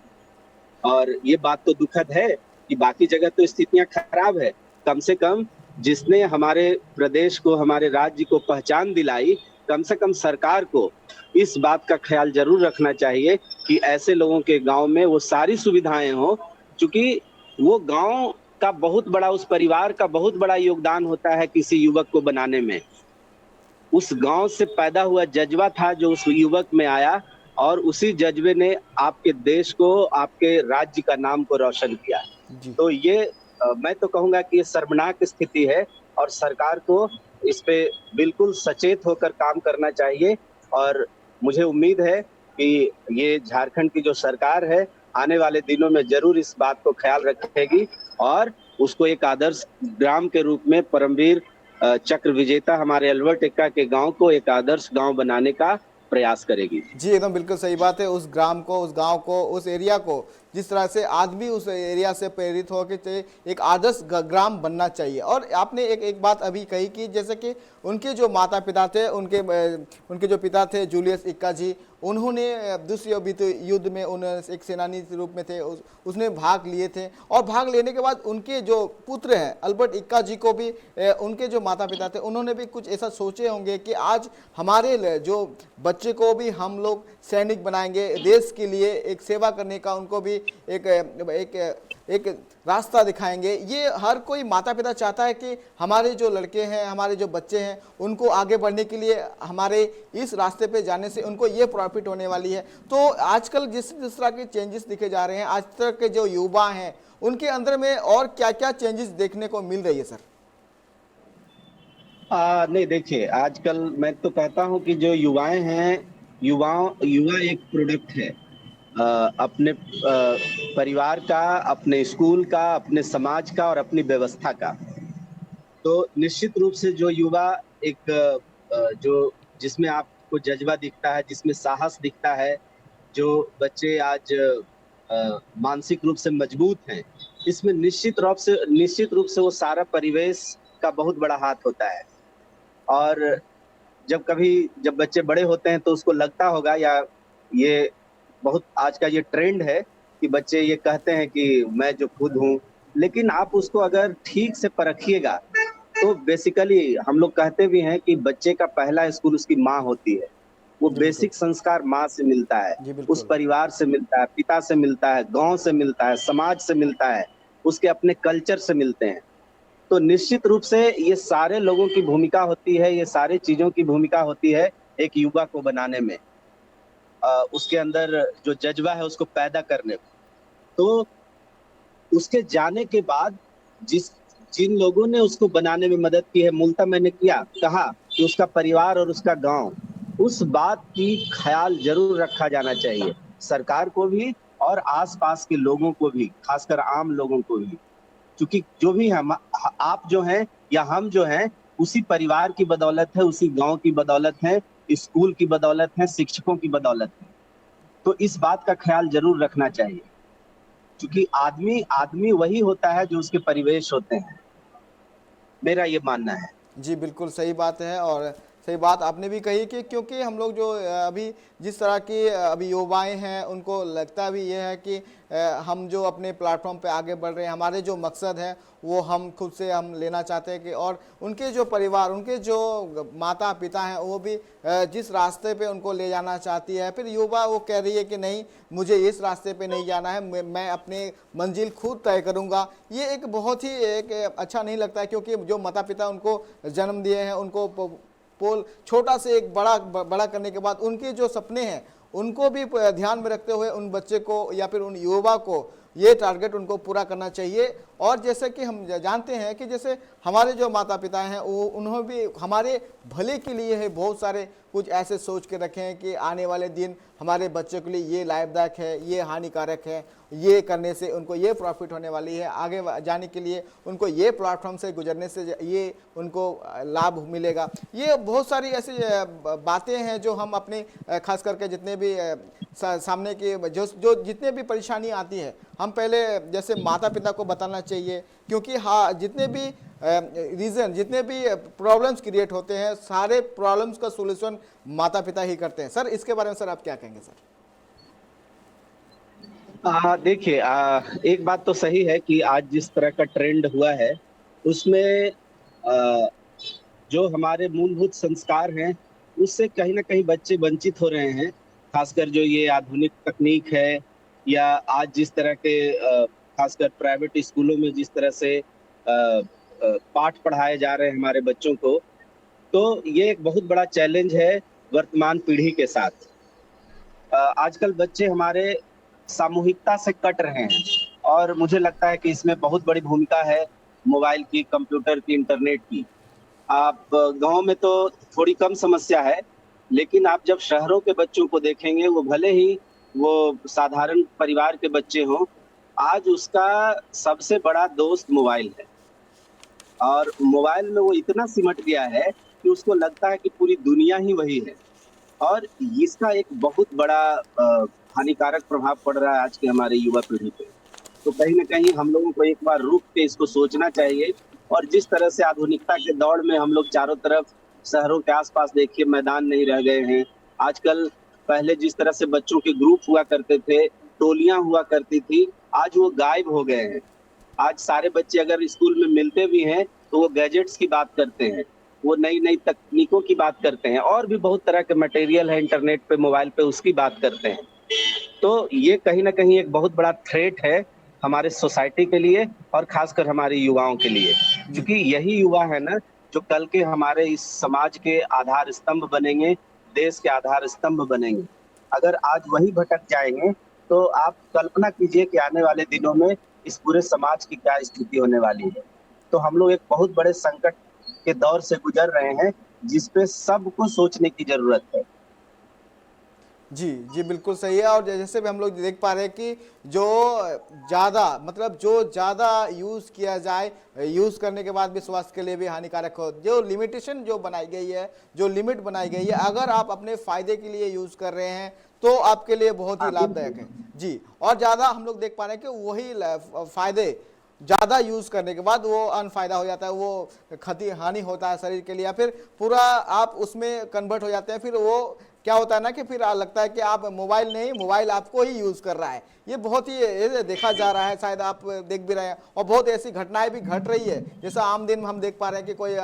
और ये बात तो दुखद है कि बाकी जगह तो स्थितियां खराब है, कम से कम जिसने हमारे प्रदेश को, हमारे राज्य को पहचान दिलाई, कम से कम सरकार को इस बात का ख्याल जरूर रखना चाहिए कि ऐसे लोगों के गांव में वो सारी सुविधाएं हो, क्योंकि वो गांव का बहुत बड़ा, उस परिवार का बहुत बड़ा योगदान होता है किसी युवक को बनाने में। उस गांव से पैदा हुआ जज्बा था जो उस युवक में आया और उसी जज्बे ने आपके देश को, आपके राज्य का नाम को रोशन किया। तो ये मैं तो कहूंगा कि ये शर्मनाक स्थिति है और सरकार को इस पे बिल्कुल सचेत होकर काम करना चाहिए। और मुझे उम्मीद है कि ये झारखंड की जो सरकार है आने वाले दिनों में जरूर इस बात को ख्याल रखेगी और उसको एक आदर्श ग्राम के रूप में परमवीर चक्र विजेता हमारे अल्बर्ट एक्का के गांव को एक आदर्श गांव बनाने का प्रयास करेगी। जी एकदम बिल्कुल सही बात है। उस ग्राम को, उस गांव को, उस एरिया को जिस तरह से आज भी उस एरिया से प्रेरित होकर चाहिए एक आदर्श ग्राम बनना चाहिए। और आपने एक बात अभी कही कि जैसे कि उनके जो माता पिता थे, उनके जो पिता थे जूलियस एक्का जी, उन्होंने दूसरे विश्व युद्ध में उन्होंने एक सेनानी के रूप में थे, उसने भाग लिए थे। और भाग लेने के बाद उनके जो पुत्र हैं अल्बर्ट एक्का जी को भी उनके जो माता पिता थे उन्होंने भी कुछ ऐसा सोचे होंगे कि आज हमारे जो बच्चे को भी हम लोग सैनिक बनाएंगे, देश के लिए एक सेवा करने का उनको भी एक रास्ता दिखाएंगे। ये हर कोई माता पिता चाहता है कि हमारे जो लड़के हैं, हमारे जो बच्चे हैं, उनको आगे बढ़ने के लिए हमारे इस रास्ते पे जाने से उनको ये प्रॉफिट होने वाली है। तो आजकल जिस तरह के चेंजेस दिखे जा रहे हैं, आज तक के जो युवा हैं उनके अंदर में और क्या क्या चेंजेस देखने को मिल रही है सर? नहीं देखिए, आजकल मैं तो कहता हूं कि जो युवाएं हैं, युवा एक प्रोडक्ट है अपने परिवार का, अपने स्कूल का, अपने समाज का और अपनी व्यवस्था का। तो निश्चित रूप से जो युवा एक जो जिसमें आपको जज्बा दिखता है, जिसमें साहस दिखता है, जो बच्चे आज मानसिक रूप से मजबूत हैं, इसमें निश्चित रूप से वो सारा परिवेश का बहुत बड़ा हाथ होता है। और जब बच्चे बड़े होते हैं तो उसको लगता होगा, या ये बहुत आज का ये ट्रेंड है कि बच्चे ये कहते हैं कि मैं जो खुद हूँ, लेकिन आप उसको अगर ठीक से परखिएगा तो बेसिकली हम लोग कहते भी हैं कि बच्चे का पहला स्कूल उसकी माँ होती है। वो बेसिक संस्कार माँ से मिलता है, उस परिवार से मिलता है, पिता से मिलता है, गांव से मिलता है, समाज से मिलता है, उसके अपने कल्चर से मिलते हैं। तो निश्चित रूप से ये सारे लोगों की भूमिका होती है, ये सारे चीजों की भूमिका होती है एक युवा को बनाने में, उसके अंदर जो जज्बा है उसको पैदा करने में। तो उसके जाने के बाद जिन लोगों ने उसको बनाने में मदद की है, मूलतः मैंने कहा कि उसका परिवार और उसका गांव, उस बात की ख्याल जरूर रखा जाना चाहिए, सरकार को भी और आसपास के लोगों को भी, खासकर आम लोगों को भी। क्योंकि जो भी हम आप जो हैं या हम जो हैं, उसी परिवार की बदौलत है, उसी गांव की बदौलत है, स्कूल की बदौलत है, शिक्षकों की बदौलत है। तो इस बात का ख्याल जरूर रखना चाहिए, क्योंकि आदमी वही होता है जो उसके परिवेश होते हैं, मेरा ये मानना है। जी बिल्कुल सही बात है। और सही बात आपने भी कही कि क्योंकि हम लोग जो अभी जिस तरह की अभी युवाएं हैं उनको लगता भी ये है कि हम जो अपने प्लेटफॉर्म पे आगे बढ़ रहे हैं, हमारे जो मकसद है वो हम खुद से हम लेना चाहते हैं कि, और उनके जो परिवार, उनके जो माता पिता हैं वो भी जिस रास्ते पे उनको ले जाना चाहती है, फिर युवा वो कह रही है कि नहीं, मुझे इस रास्ते पे नहीं जाना है, मैं अपने मंजिल खुद तय करूँगा। ये एक बहुत ही एक अच्छा नहीं लगता है, क्योंकि जो माता पिता उनको जन्म दिए हैं, उनको छोटा से एक बड़ा करने के बाद उनके जो सपने हैं उनको भी ध्यान में रखते हुए उन बच्चे को या फिर उन युवा को ये टारगेट उनको पूरा करना चाहिए। और जैसे कि हम जानते हैं कि जैसे हमारे जो माता पिता हैं वो उन्होंने भी हमारे भले के लिए है बहुत सारे कुछ ऐसे सोच के रखे हैं कि आने वाले दिन हमारे बच्चों के लिए ये लाभदायक है, ये हानिकारक है, ये करने से उनको ये प्रॉफिट होने वाली है, आगे जाने के लिए उनको ये प्लेटफॉर्म से गुजरने से ये उनको लाभ मिलेगा। ये बहुत सारी ऐसी बातें हैं जो हम अपने खास करके जितने भी सामने की जो जितने भी परेशानी आती है, हम पहले जैसे माता पिता को बताना चाहिए, क्योंकि हाँ जितने भी रीज़न, जितने भी प्रॉब्लम्स क्रिएट होते हैं, सारे प्रॉब्लम्स का सोल्यूशन माता पिता ही करते हैं। सर इसके बारे में सर आप क्या कहेंगे सर? देखिए, एक बात तो सही है कि आज जिस तरह का ट्रेंड हुआ है उसमें जो हमारे मूलभूत संस्कार हैं उससे कहीं ना कहीं बच्चे वंचित हो रहे हैं। खासकर जो ये आधुनिक तकनीक है, या आज जिस तरह के खासकर प्राइवेट स्कूलों में जिस तरह से पाठ पढ़ाए जा रहे हैं हमारे बच्चों को, तो ये एक बहुत बड़ा चैलेंज है वर्तमान पीढ़ी के साथ। आजकल बच्चे हमारे सामूहिकता से कट रहे हैं, और मुझे लगता है कि इसमें बहुत बड़ी भूमिका है मोबाइल की, कंप्यूटर की, इंटरनेट की। आप गांव में तो थोड़ी कम समस्या है, लेकिन आप जब शहरों के बच्चों को देखेंगे, वो भले ही वो साधारण परिवार के बच्चे हों, आज उसका सबसे बड़ा दोस्त मोबाइल है और मोबाइल में वो इतना सिमट गया है कि उसको लगता है कि पूरी दुनिया ही वही है। और इसका एक बहुत बड़ा हानिकारक प्रभाव पड़ रहा है आज के हमारे युवा पीढ़ी पे। तो कहीं न कहीं हम लोगों को एक बार रुक के इसको सोचना चाहिए। और जिस तरह से आधुनिकता के दौड़ में हम लोग चारों तरफ शहरों के आस-पास देखिए मैदान नहीं रह गए हैं। आजकल पहले जिस तरह से बच्चों के ग्रुप हुआ करते थे, टोलियाँ हुआ करती थी, आज वो गायब हो गए हैं। आज सारे बच्चे अगर स्कूल में मिलते भी हैं, तो वो गैजेट्स की बात करते हैं, वो नई-नई तकनीकों की बात करते हैं और भी बहुत तरह के मटेरियल है इंटरनेट पे, मोबाइल पे उसकी बात करते हैं। तो ये कहीं न कहीं एक बहुत बड़ा थ्रेट है हमारे सोसाइटी के लिए और खासकर हमारे युवाओं के लिए। क्योंकि यही युवा है ना जो कल के हमारे इस समाज के आधार स्तंभ बनेंगे, देश के आधार स्तंभ बनेंगे। अगर आज वही भटक जाएँगे, तो आप कल्पना कीजिए कि आने वाले दिनों में इस पूरे समाज की क्या स्थिति होने वाली है। तो हम लोग एक बहुत बड़े संकट के दौर से गुजर रहे हैं, जिस पे सबको सोचने की ज़रूरत है। जी, जी, बिल्कुल सही है। और जैसे भी हम लोग देख पा रहे हैं कि जो ज़्यादा यूज़ किया जाए, यूज़ करने के बाद भी स्वास्थ्य के लिए भी हानिकारक हो। जो लिमिटेशन जो बनाई गई है, जो लिमिट बनाई गई है, अगर आप अपने फ़ायदे के लिए यूज़ कर रहे हैं, तो आपके लिए बहुत ही लाभदायक है। जी, और ज़्यादा हम लोग देख पा रहे हैं कि वही फ़ायदे ज़्यादा यूज़ करने के बाद वो अनफ़ायदा हो जाता है, वो हानि होता है शरीर के लिए, या फिर पूरा आप उसमें कन्वर्ट हो जाते हैं। फिर वो क्या होता है ना कि फिर लगता है कि आप मोबाइल नहीं, मोबाइल आपको ही यूज़ कर रहा है। ये बहुत ही ये देखा जा रहा है, शायद आप देख भी रहे हैं, और बहुत ऐसी घटनाएं भी घट रही है। जैसा आम दिन में हम देख पा रहे हैं कि कोई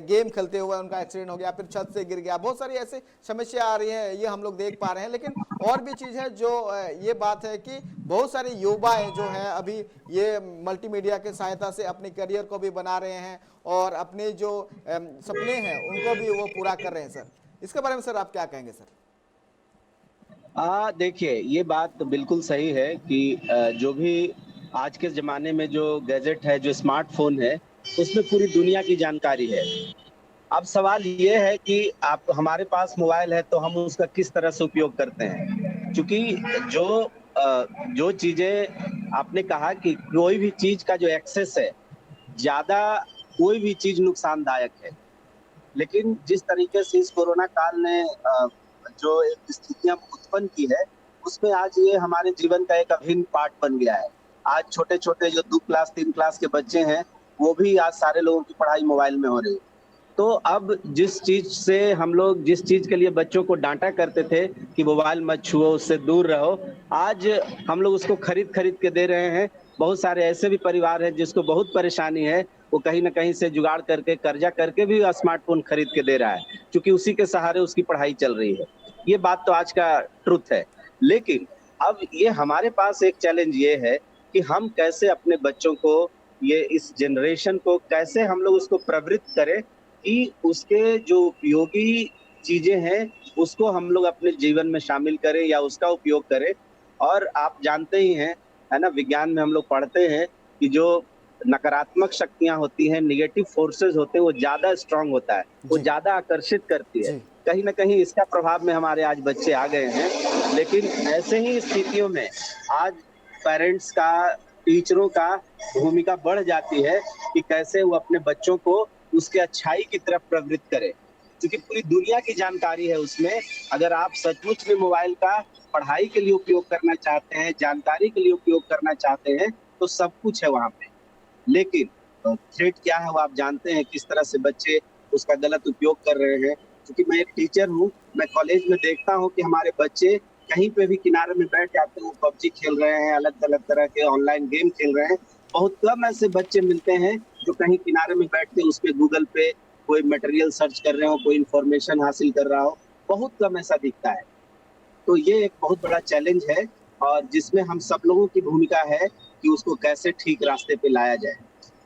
गेम खेलते हुए उनका एक्सीडेंट हो गया, फिर छत से गिर गया। बहुत सारी ऐसी समस्या आ रही है, ये हम लोग देख पा रहे हैं। लेकिन और भी चीज़ है जो ये बात है कि बहुत सारे युवाएं जो हैं अभी ये मल्टीमीडिया की सहायता से अपने करियर को भी बना रहे हैं और अपने जो सपने हैं उनको भी वो पूरा कर रहे हैं। सर, इसके बारे में सर आप क्या कहेंगे सर? देखिए ये बात तो बिल्कुल सही है कि जो भी आज के ज़माने में जो गैजेट है, जो स्मार्टफ़ोन है, उसमें पूरी दुनिया की जानकारी है। अब सवाल ये है कि आप हमारे पास मोबाइल है तो हम उसका किस तरह से उपयोग करते हैं। क्योंकि जो जो चीज़ें आपने कहा कि कोई भी चीज़ का जो एक्सेस है, ज़्यादा कोई भी चीज़ नुकसानदायक है। लेकिन जिस तरीके से इस कोरोना काल ने जो एक स्थितियाँ उत्पन्न की है, उसमें आज ये हमारे जीवन का एक अभिन्न पार्ट बन गया है। आज छोटे-छोटे जो 2 क्लास 3 क्लास के बच्चे हैं, वो भी आज सारे लोगों की पढ़ाई मोबाइल में हो रही है। तो अब जिस चीज़ के लिए बच्चों को डाँटा करते थे कि मोबाइल मत छुओ, उससे दूर रहो, आज हम लोग उसको खरीद-खरीद के दे रहे हैं। बहुत सारे ऐसे भी परिवार हैं जिसको बहुत परेशानी है, वो कहीं न कहीं से जुगाड़ करके, कर्जा करके भी स्मार्टफ़ोन खरीद के दे रहा है, क्योंकि उसी के सहारे उसकी पढ़ाई चल रही है। ये बात तो आज का ट्रुथ है। लेकिन अब ये हमारे पास एक चैलेंज ये है कि हम कैसे अपने बच्चों को, ये इस जनरेशन को कैसे हम लोग उसको प्रवृत्त करें कि उसके जो उपयोगी चीज़ें हैं, उसको हम लोग अपने जीवन में शामिल करें या उसका उपयोग करें। और आप जानते ही हैं, है ना, विज्ञान में हम लोग पढ़ते हैं कि जो नकारात्मक शक्तियाँ होती हैं, नेगेटिव फोर्सेस होते हैं, वो ज़्यादा स्ट्रॉन्ग होता है, वो ज़्यादा आकर्षित करती है। कहीं न कहीं इसका प्रभाव में हमारे आज बच्चे आ गए हैं। लेकिन ऐसे ही स्थितियों में आज पेरेंट्स का, टीचरों का भूमिका बढ़ जाती है कि कैसे वो अपने बच्चों को उसके अच्छाई की तरफ प्रवृत्त करें। क्योंकि पूरी दुनिया की जानकारी है उसमें। अगर आप सचमुच में मोबाइल का पढ़ाई के लिए उपयोग करना चाहते हैं, जानकारी के लिए उपयोग करना चाहते हैं, तो सब कुछ है वहाँ पे। लेकिन थ्रेट क्या है वो आप जानते हैं, किस तरह से बच्चे उसका गलत उपयोग कर रहे हैं। क्योंकि मैं एक टीचर हूँ, मैं कॉलेज में देखता हूँ कि हमारे बच्चे कहीं पे भी किनारे में बैठ जाते हैं, वो पबजी खेल रहे हैं, अलग-अलग तरह के ऑनलाइन गेम खेल रहे हैं। बहुत कम ऐसे बच्चे मिलते हैं जो कहीं किनारे में बैठ के उसपे गूगल पे कोई मटेरियल सर्च कर रहे हो, कोई इन्फॉर्मेशन हासिल कर रहा हो, बहुत कम ऐसा दिखता है। तो ये एक बहुत बड़ा चैलेंज है और जिसमें हम सब लोगों की भूमिका है कि उसको कैसे ठीक रास्ते पे लाया जाए।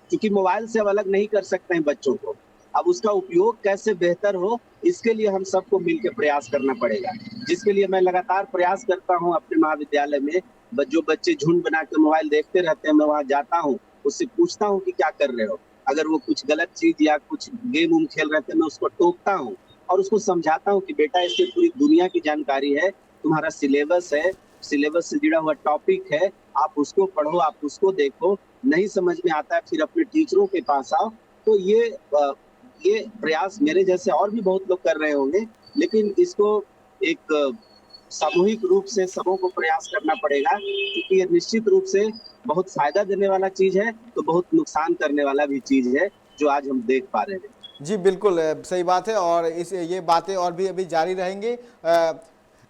क्योंकि मोबाइल से अब अलग नहीं कर सकते हैं बच्चों को। अब उसका उपयोग कैसे बेहतर हो, इसके लिए हम सबको मिलकर प्रयास करना पड़ेगा। जिसके लिए मैं लगातार प्रयास करता हूँ अपने महाविद्यालय में। जो बच्चे झुंड बना के मोबाइल देखते रहते हैं, मैं वहाँ जाता हूँ, उससे पूछता हूँ कि क्या कर रहे हो। अगर वो कुछ गलत चीज़ या कुछ गेम उम खेल रहे थे, मैं उसको टोकता हूँ और उसको समझाता हूँ कि बेटा इससे पूरी दुनिया की जानकारी है, तुम्हारा सिलेबस है, सिलेबस से जुड़ा हुआ टॉपिक है, आप उसको पढ़ो, आप उसको देखो, नहीं समझ में आता है फिर अपने टीचरों के पास आओ। तो ये प्रयास मेरे जैसे और भी बहुत लोग कर रहे होंगे, लेकिन इसको एक सामूहिक रूप से सबों को प्रयास करना पड़ेगा, क्योंकि ये निश्चित रूप से बहुत फायदा देने वाला चीज है तो बहुत नुकसान करने वाला भी चीज है, जो आज हम देख पा रहे हैं। जी बिल्कुल सही बात है, और इस ये बातें और भी अभी जारी रहेंगी।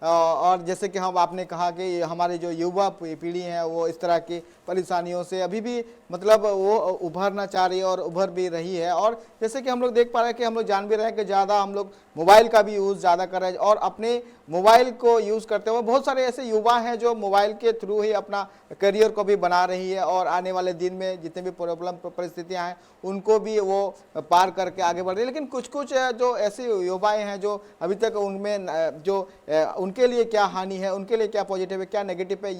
और जैसे कि हम आपने कहा कि हमारे जो युवा पीढ़ी है वो इस तरह की परेशानियों से अभी भी मतलब वो उभरना चाह रही है और उभर भी रही है। और जैसे कि हम लोग देख पा रहे हैं कि हम लोग जान भी रहे हैं कि ज़्यादा हम लोग मोबाइल का भी यूज़ ज़्यादा कर रहे हैं, और अपने मोबाइल को यूज़ करते हुए बहुत सारे ऐसे युवा हैं जो मोबाइल के थ्रू ही अपना करियर को भी बना रही है, और आने वाले दिन में जितने भी प्रॉब्लम परिस्थितियाँ हैं उनको भी वो पार करके आगे बढ़ रही है। लेकिन कुछ कुछ जो ऐसे युवाएं हैं जो अभी तक उनमें जो उनके लिए क्या हानि है, उनके लिए क्या पॉजिटिव है, क्या नेगेटिव है,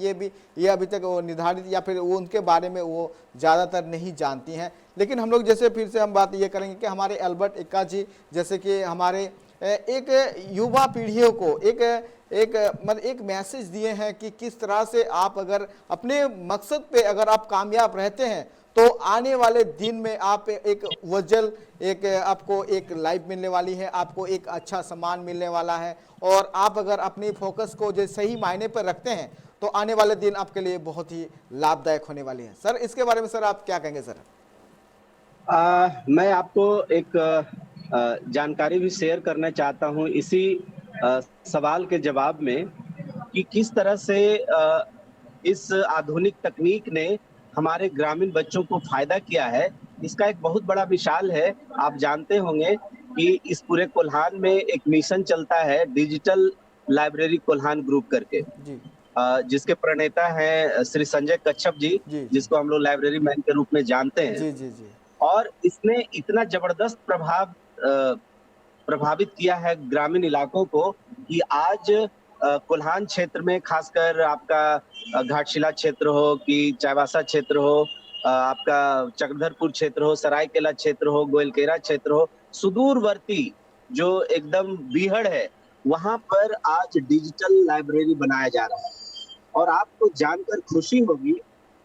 ये अभी तक वो निर्धारित या फिर वो उनके बारे में वो ज़्यादातर नहीं जानती हैं। लेकिन हम लोग जैसे फिर से हम बात ये करेंगे कि हमारे अल्बर्ट एक्का जी जैसे कि हमारे एक युवा पीढ़ियों को एक मैसेज दिए हैं कि किस तरह से आप अगर अपने मकसद पे अगर आप कामयाब रहते हैं तो आने वाले दिन में आप एक वजल आपको एक लाइफ मिलने वाली है, आपको एक अच्छा सम्मान मिलने वाला है, और आप अगर अपनी फोकस को जो सही मायने पर रखते हैं तो आने वाले दिन आपके लिए बहुत ही लाभदायक होने वाली है। सर इसके बारे में सर आप क्या कहेंगे सर? मैं आपको एक जानकारी भी शेयर करना चाहता हूं इसी सवाल के जवाब में, कि किस तरह से इस आधुनिक तकनीक ने हमारे ग्रामीण बच्चों को फायदा किया है। इसका एक बहुत बड़ा मिसाल है। आप जानते होंगे कि इस पूरे कोल्हान में एक मिशन चलता है, डिजिटल लाइब्रेरी कोल्हान ग्रुप करके, जी जिसके प्रणेता हैं श्री संजय कच्छप जी, जी जिसको हम लोग लाइब्रेरी मैन के रूप में जानते हैं। जी जी जी और इसने इतना जबरदस्त प्रभावित किया है ग्रामीण इलाकों को, कि आज कोल्हान क्षेत्र में, खासकर आपका घाटशिला क्षेत्र हो कि चाईबासा क्षेत्र हो, आपका चक्रधरपुर क्षेत्र हो, सरायकेला क्षेत्र हो, गोयलकेरा क्षेत्र हो, सुदूरवर्ती जो एकदम बीहड़ है, वहां पर आज डिजिटल लाइब्रेरी बनाया जा रहा है। और आपको जानकर खुशी होगी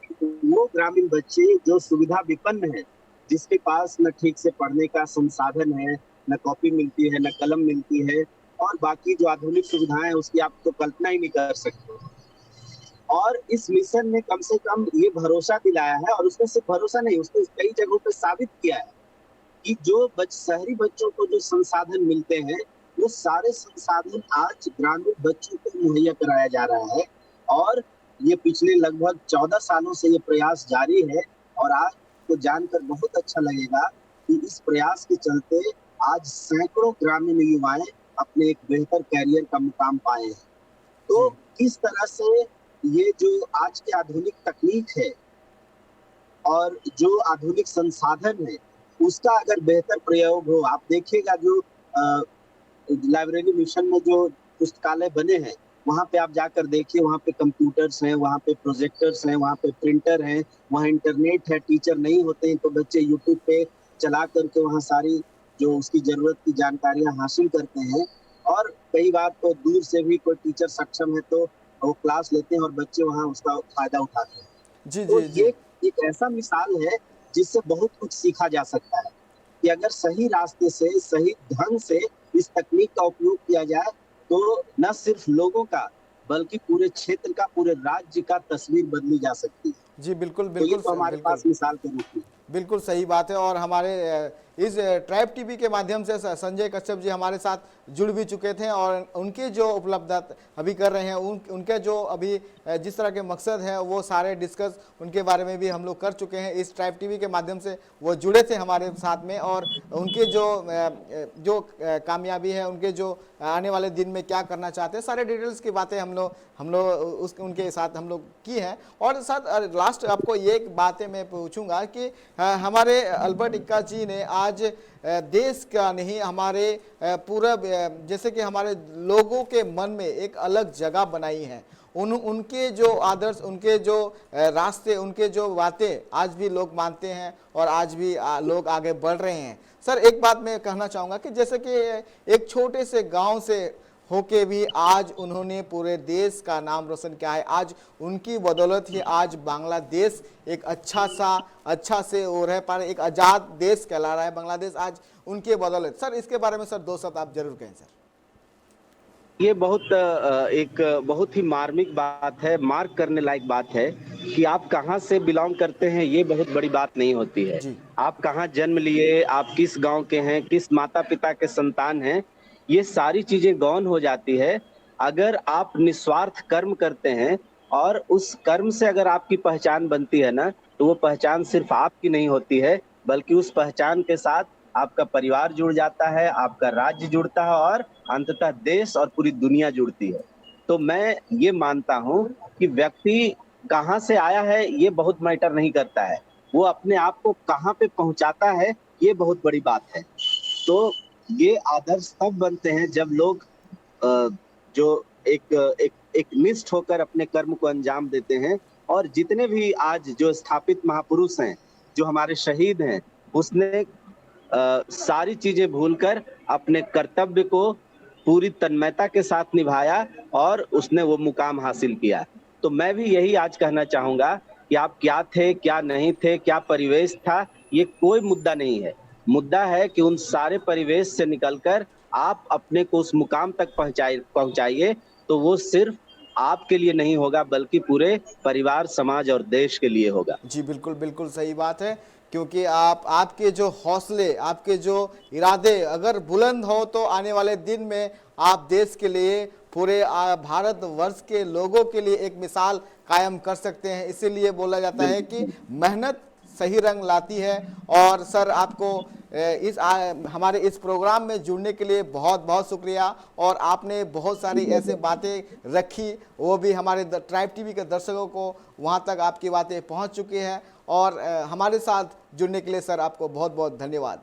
कि वो ग्रामीण बच्चे जो सुविधा विपन्न है, जिसके पास न ठीक से पढ़ने का संसाधन है, न कॉपी मिलती है, न कलम मिलती है, और बाकी जो आधुनिक सुविधाएं हैं उसकी आप तो कल्पना ही नहीं कर सकते। और इस मिशन ने कम से कम ये भरोसा दिलाया है, और उसमें सिर्फ भरोसा नहीं, उसने कई जगहों पे साबित किया है कि जो शहरी बच्चों को जो संसाधन मिलते हैं वो सारे संसाधन आज ग्रामीण बच्चों को मुहैया कराया जा रहा है। और ये पिछले लगभग 14 सालों से ये प्रयास जारी है, और आज को जानकर बहुत अच्छा लगेगा कि इस प्रयास के चलते आज सैकड़ों ग्रामीण युवाएं अपने एक बेहतर कैरियर का मुकाम पाए हैं। तो किस तरह से ये जो आज के आधुनिक तकनीक है और जो आधुनिक संसाधन है उसका अगर बेहतर प्रयोग हो, आप देखिएगा जो लाइब्रेरी मिशन में जो पुस्तकालय बने हैं वहां पे आप जाकर देखिए, वहां पे कंप्यूटर्स हैं, वहां पे प्रोजेक्टर्स हैं, वहां पे प्रिंटर हैं, वहां इंटरनेट है, टीचर नहीं होते हैं तो बच्चे यूट्यूब पे चला करके वहां सारी जो उसकी जरूरत की जानकारियां हासिल करते हैं। और कई बार तो दूर से भी कोई टीचर सक्षम है तो वो क्लास लेते हैं और बच्चे वहां उसका फायदा उठाते हैं। जी तो जी जी ये एक ऐसा मिसाल है जिससे बहुत कुछ सीखा जा सकता है, कि अगर सही रास्ते से, सही ढंग से इस तकनीक का उपयोग किया जाए तो न सिर्फ लोगों का बल्कि पूरे क्षेत्र का, पूरे राज्य का तस्वीर बदली जा सकती है। जी बिल्कुल तो ये बिल्कुल तो हमारे बिल्कुल पास मिसाल के रूप में। बिल्कुल सही बात है। और हमारे इस ट्राइब टीवी के माध्यम से संजय कच्छप जी हमारे साथ जुड़ भी चुके थे, और उनकी जो उपलब्धता अभी कर रहे हैं, उनके जो अभी जिस तरह के मकसद हैं वो सारे डिस्कस उनके बारे में भी हम लोग कर चुके हैं। इस ट्राइब टीवी के माध्यम से वो जुड़े थे हमारे साथ में, और उनके जो कामयाबी है, उनके जो आने वाले दिन में क्या करना चाहते हैं, सारे डिटेल्स की बातें हम लोग उनके साथ हम लोग की हैं। और साथ लास्ट आपको ये बातें मैं पूछूंगा कि हमारे अल्बर्ट एक्का जी ने आज देश का नहीं, हमारे पूरा जैसे कि हमारे लोगों के मन में एक अलग जगह बनाई है। उनके जो आदर्श, उनके जो रास्ते, उनके जो बातें आज भी लोग मानते हैं और आज भी लोग आगे बढ़ रहे हैं। सर एक बात मैं कहना चाहूँगा कि जैसे कि एक छोटे से गांव से होके भी आज उन्होंने पूरे देश का नाम रोशन किया है। आज उनकी बदौलत ही आज बांग्लादेश एक अच्छा से वो रह पा रहे, एक आज़ाद देश कहला रहा है बांग्लादेश आज उनके बदौलत। सर इसके बारे में सर दो शब्द आप जरूर कहें सर। ये एक बहुत ही मार्मिक बात है, मार्क करने लायक बात है कि आप कहाँ से बिलोंग करते हैं, ये बहुत बड़ी बात नहीं होती है। जी। आप कहाँ जन्म लिए, आप किस गांव के हैं, किस माता पिता के संतान हैं, ये सारी चीजें गौण हो जाती है। अगर आप निस्वार्थ कर्म करते हैं और उस कर्म से अगर आपकी पहचान बनती है ना, तो वो पहचान सिर्फ आपकी नहीं होती है, बल्कि उस पहचान के साथ आपका परिवार जुड़ जाता है, आपका राज्य जुड़ता है और अंततः देश और पूरी दुनिया जुड़ती है। तो मैं ये मानता हूँ कि व्यक्ति कहाँ से आया है ये बहुत मैटर नहीं करता है, वो अपने आप को कहाँ पे पहुंचाता है ये बहुत बड़ी बात है। तो ये आदर्श तब बनते हैं जब लोग जो एक निष्ठ होकर अपने कर्म को अंजाम देते हैं। और जितने भी आज जो स्थापित महापुरुष हैं, जो हमारे शहीद हैं, उसने सारी चीजें भूलकर अपने कर्तव्य को पूरी तन्मयता के साथ निभाया और उसने वो मुकाम हासिल किया। तो मैं भी यही आज कहना चाहूंगा कि आप क्या थे, क्या नहीं थे, क्या परिवेश था, ये कोई मुद्दा नहीं है। मुद्दा है कि उन सारे परिवेश से निकलकर आप अपने को उस मुकाम तक पहुंचाइए, तो वो सिर्फ आपके लिए नहीं होगा बल्कि पूरे परिवार, समाज और देश के लिए होगा। जी बिल्कुल बिल्कुल सही बात है, क्योंकि आपके जो हौसले, आपके जो इरादे अगर बुलंद हो तो आने वाले दिन में आप देश के लिए, पूरे भारत वर्ष के लोगों के लिए एक मिसाल कायम कर सकते हैं। इसीलिए बोला जाता है कि मेहनत सही रंग लाती है। और सर आपको हमारे इस प्रोग्राम में जुड़ने के लिए बहुत बहुत शुक्रिया। और आपने बहुत सारी ऐसे बातें रखी, वो भी हमारे ट्राइब टीवी के दर्शकों को वहाँ तक आपकी बातें पहुँच चुकी हैं। और हमारे साथ जुड़ने के लिए सर आपको बहुत बहुत धन्यवाद।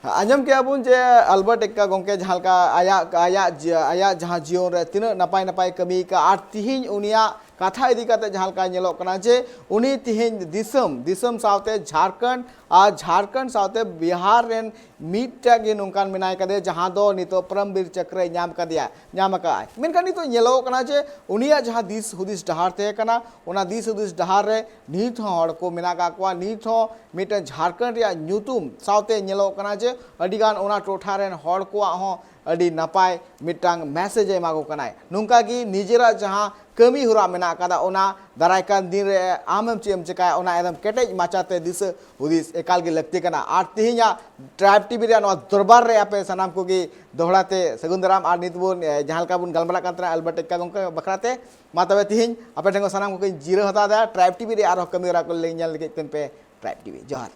आजम के अबुन जे अल्बर्ट एक्का गोंके जहाँ का आया जहाँ जीवन रे तीन नपाय नपाय कमी का आर तिहिन उनिया कथा इदी काते जहाँ का नेलो कना जे उनी तिहिन दिसम सावते झारखंड सावते बिहार रेन मीटा गे नोंकान मिनाय कदे जहाँ दो नितो परमवीर चक्र नाम का मेनका नितो नेलो कना जे उनिया जहाँ दिस हुदिस डहार ते कना ओना दिस हुदिस डहार रे नीत हड़ को मिना का को नीत हो मीटे झारखंड या न्यूतुम सावते नेलो कना जे अडिगान ओना टोठा रेन हड़ को हो अडी नपाय मिटांग मैसेज एमा को कनाय नुंका की निजेरा जहाँ कमी हुरा मेना कादा ओना दारायकान दिन रे आमम चेम चकाय ओना एकदम केटेज माचाते दिस हुदिस एकाल के लगते कना। आर तिहिया ट्राइब टीवी रे नो दरबार रे आपे सनाम को की दोहड़ाते सगुंदराम आर नितबुन जहाँ का बुन गलमरा कांतरा अल्बर्ट एक्का गोंके बखराते मा तबे तिहिन आपे ठेंगो सनाम को जीरो हता दा ट्राइब टीवी रे आरो कमी हुरा को ले पे ट्राइब टीवी जोहार।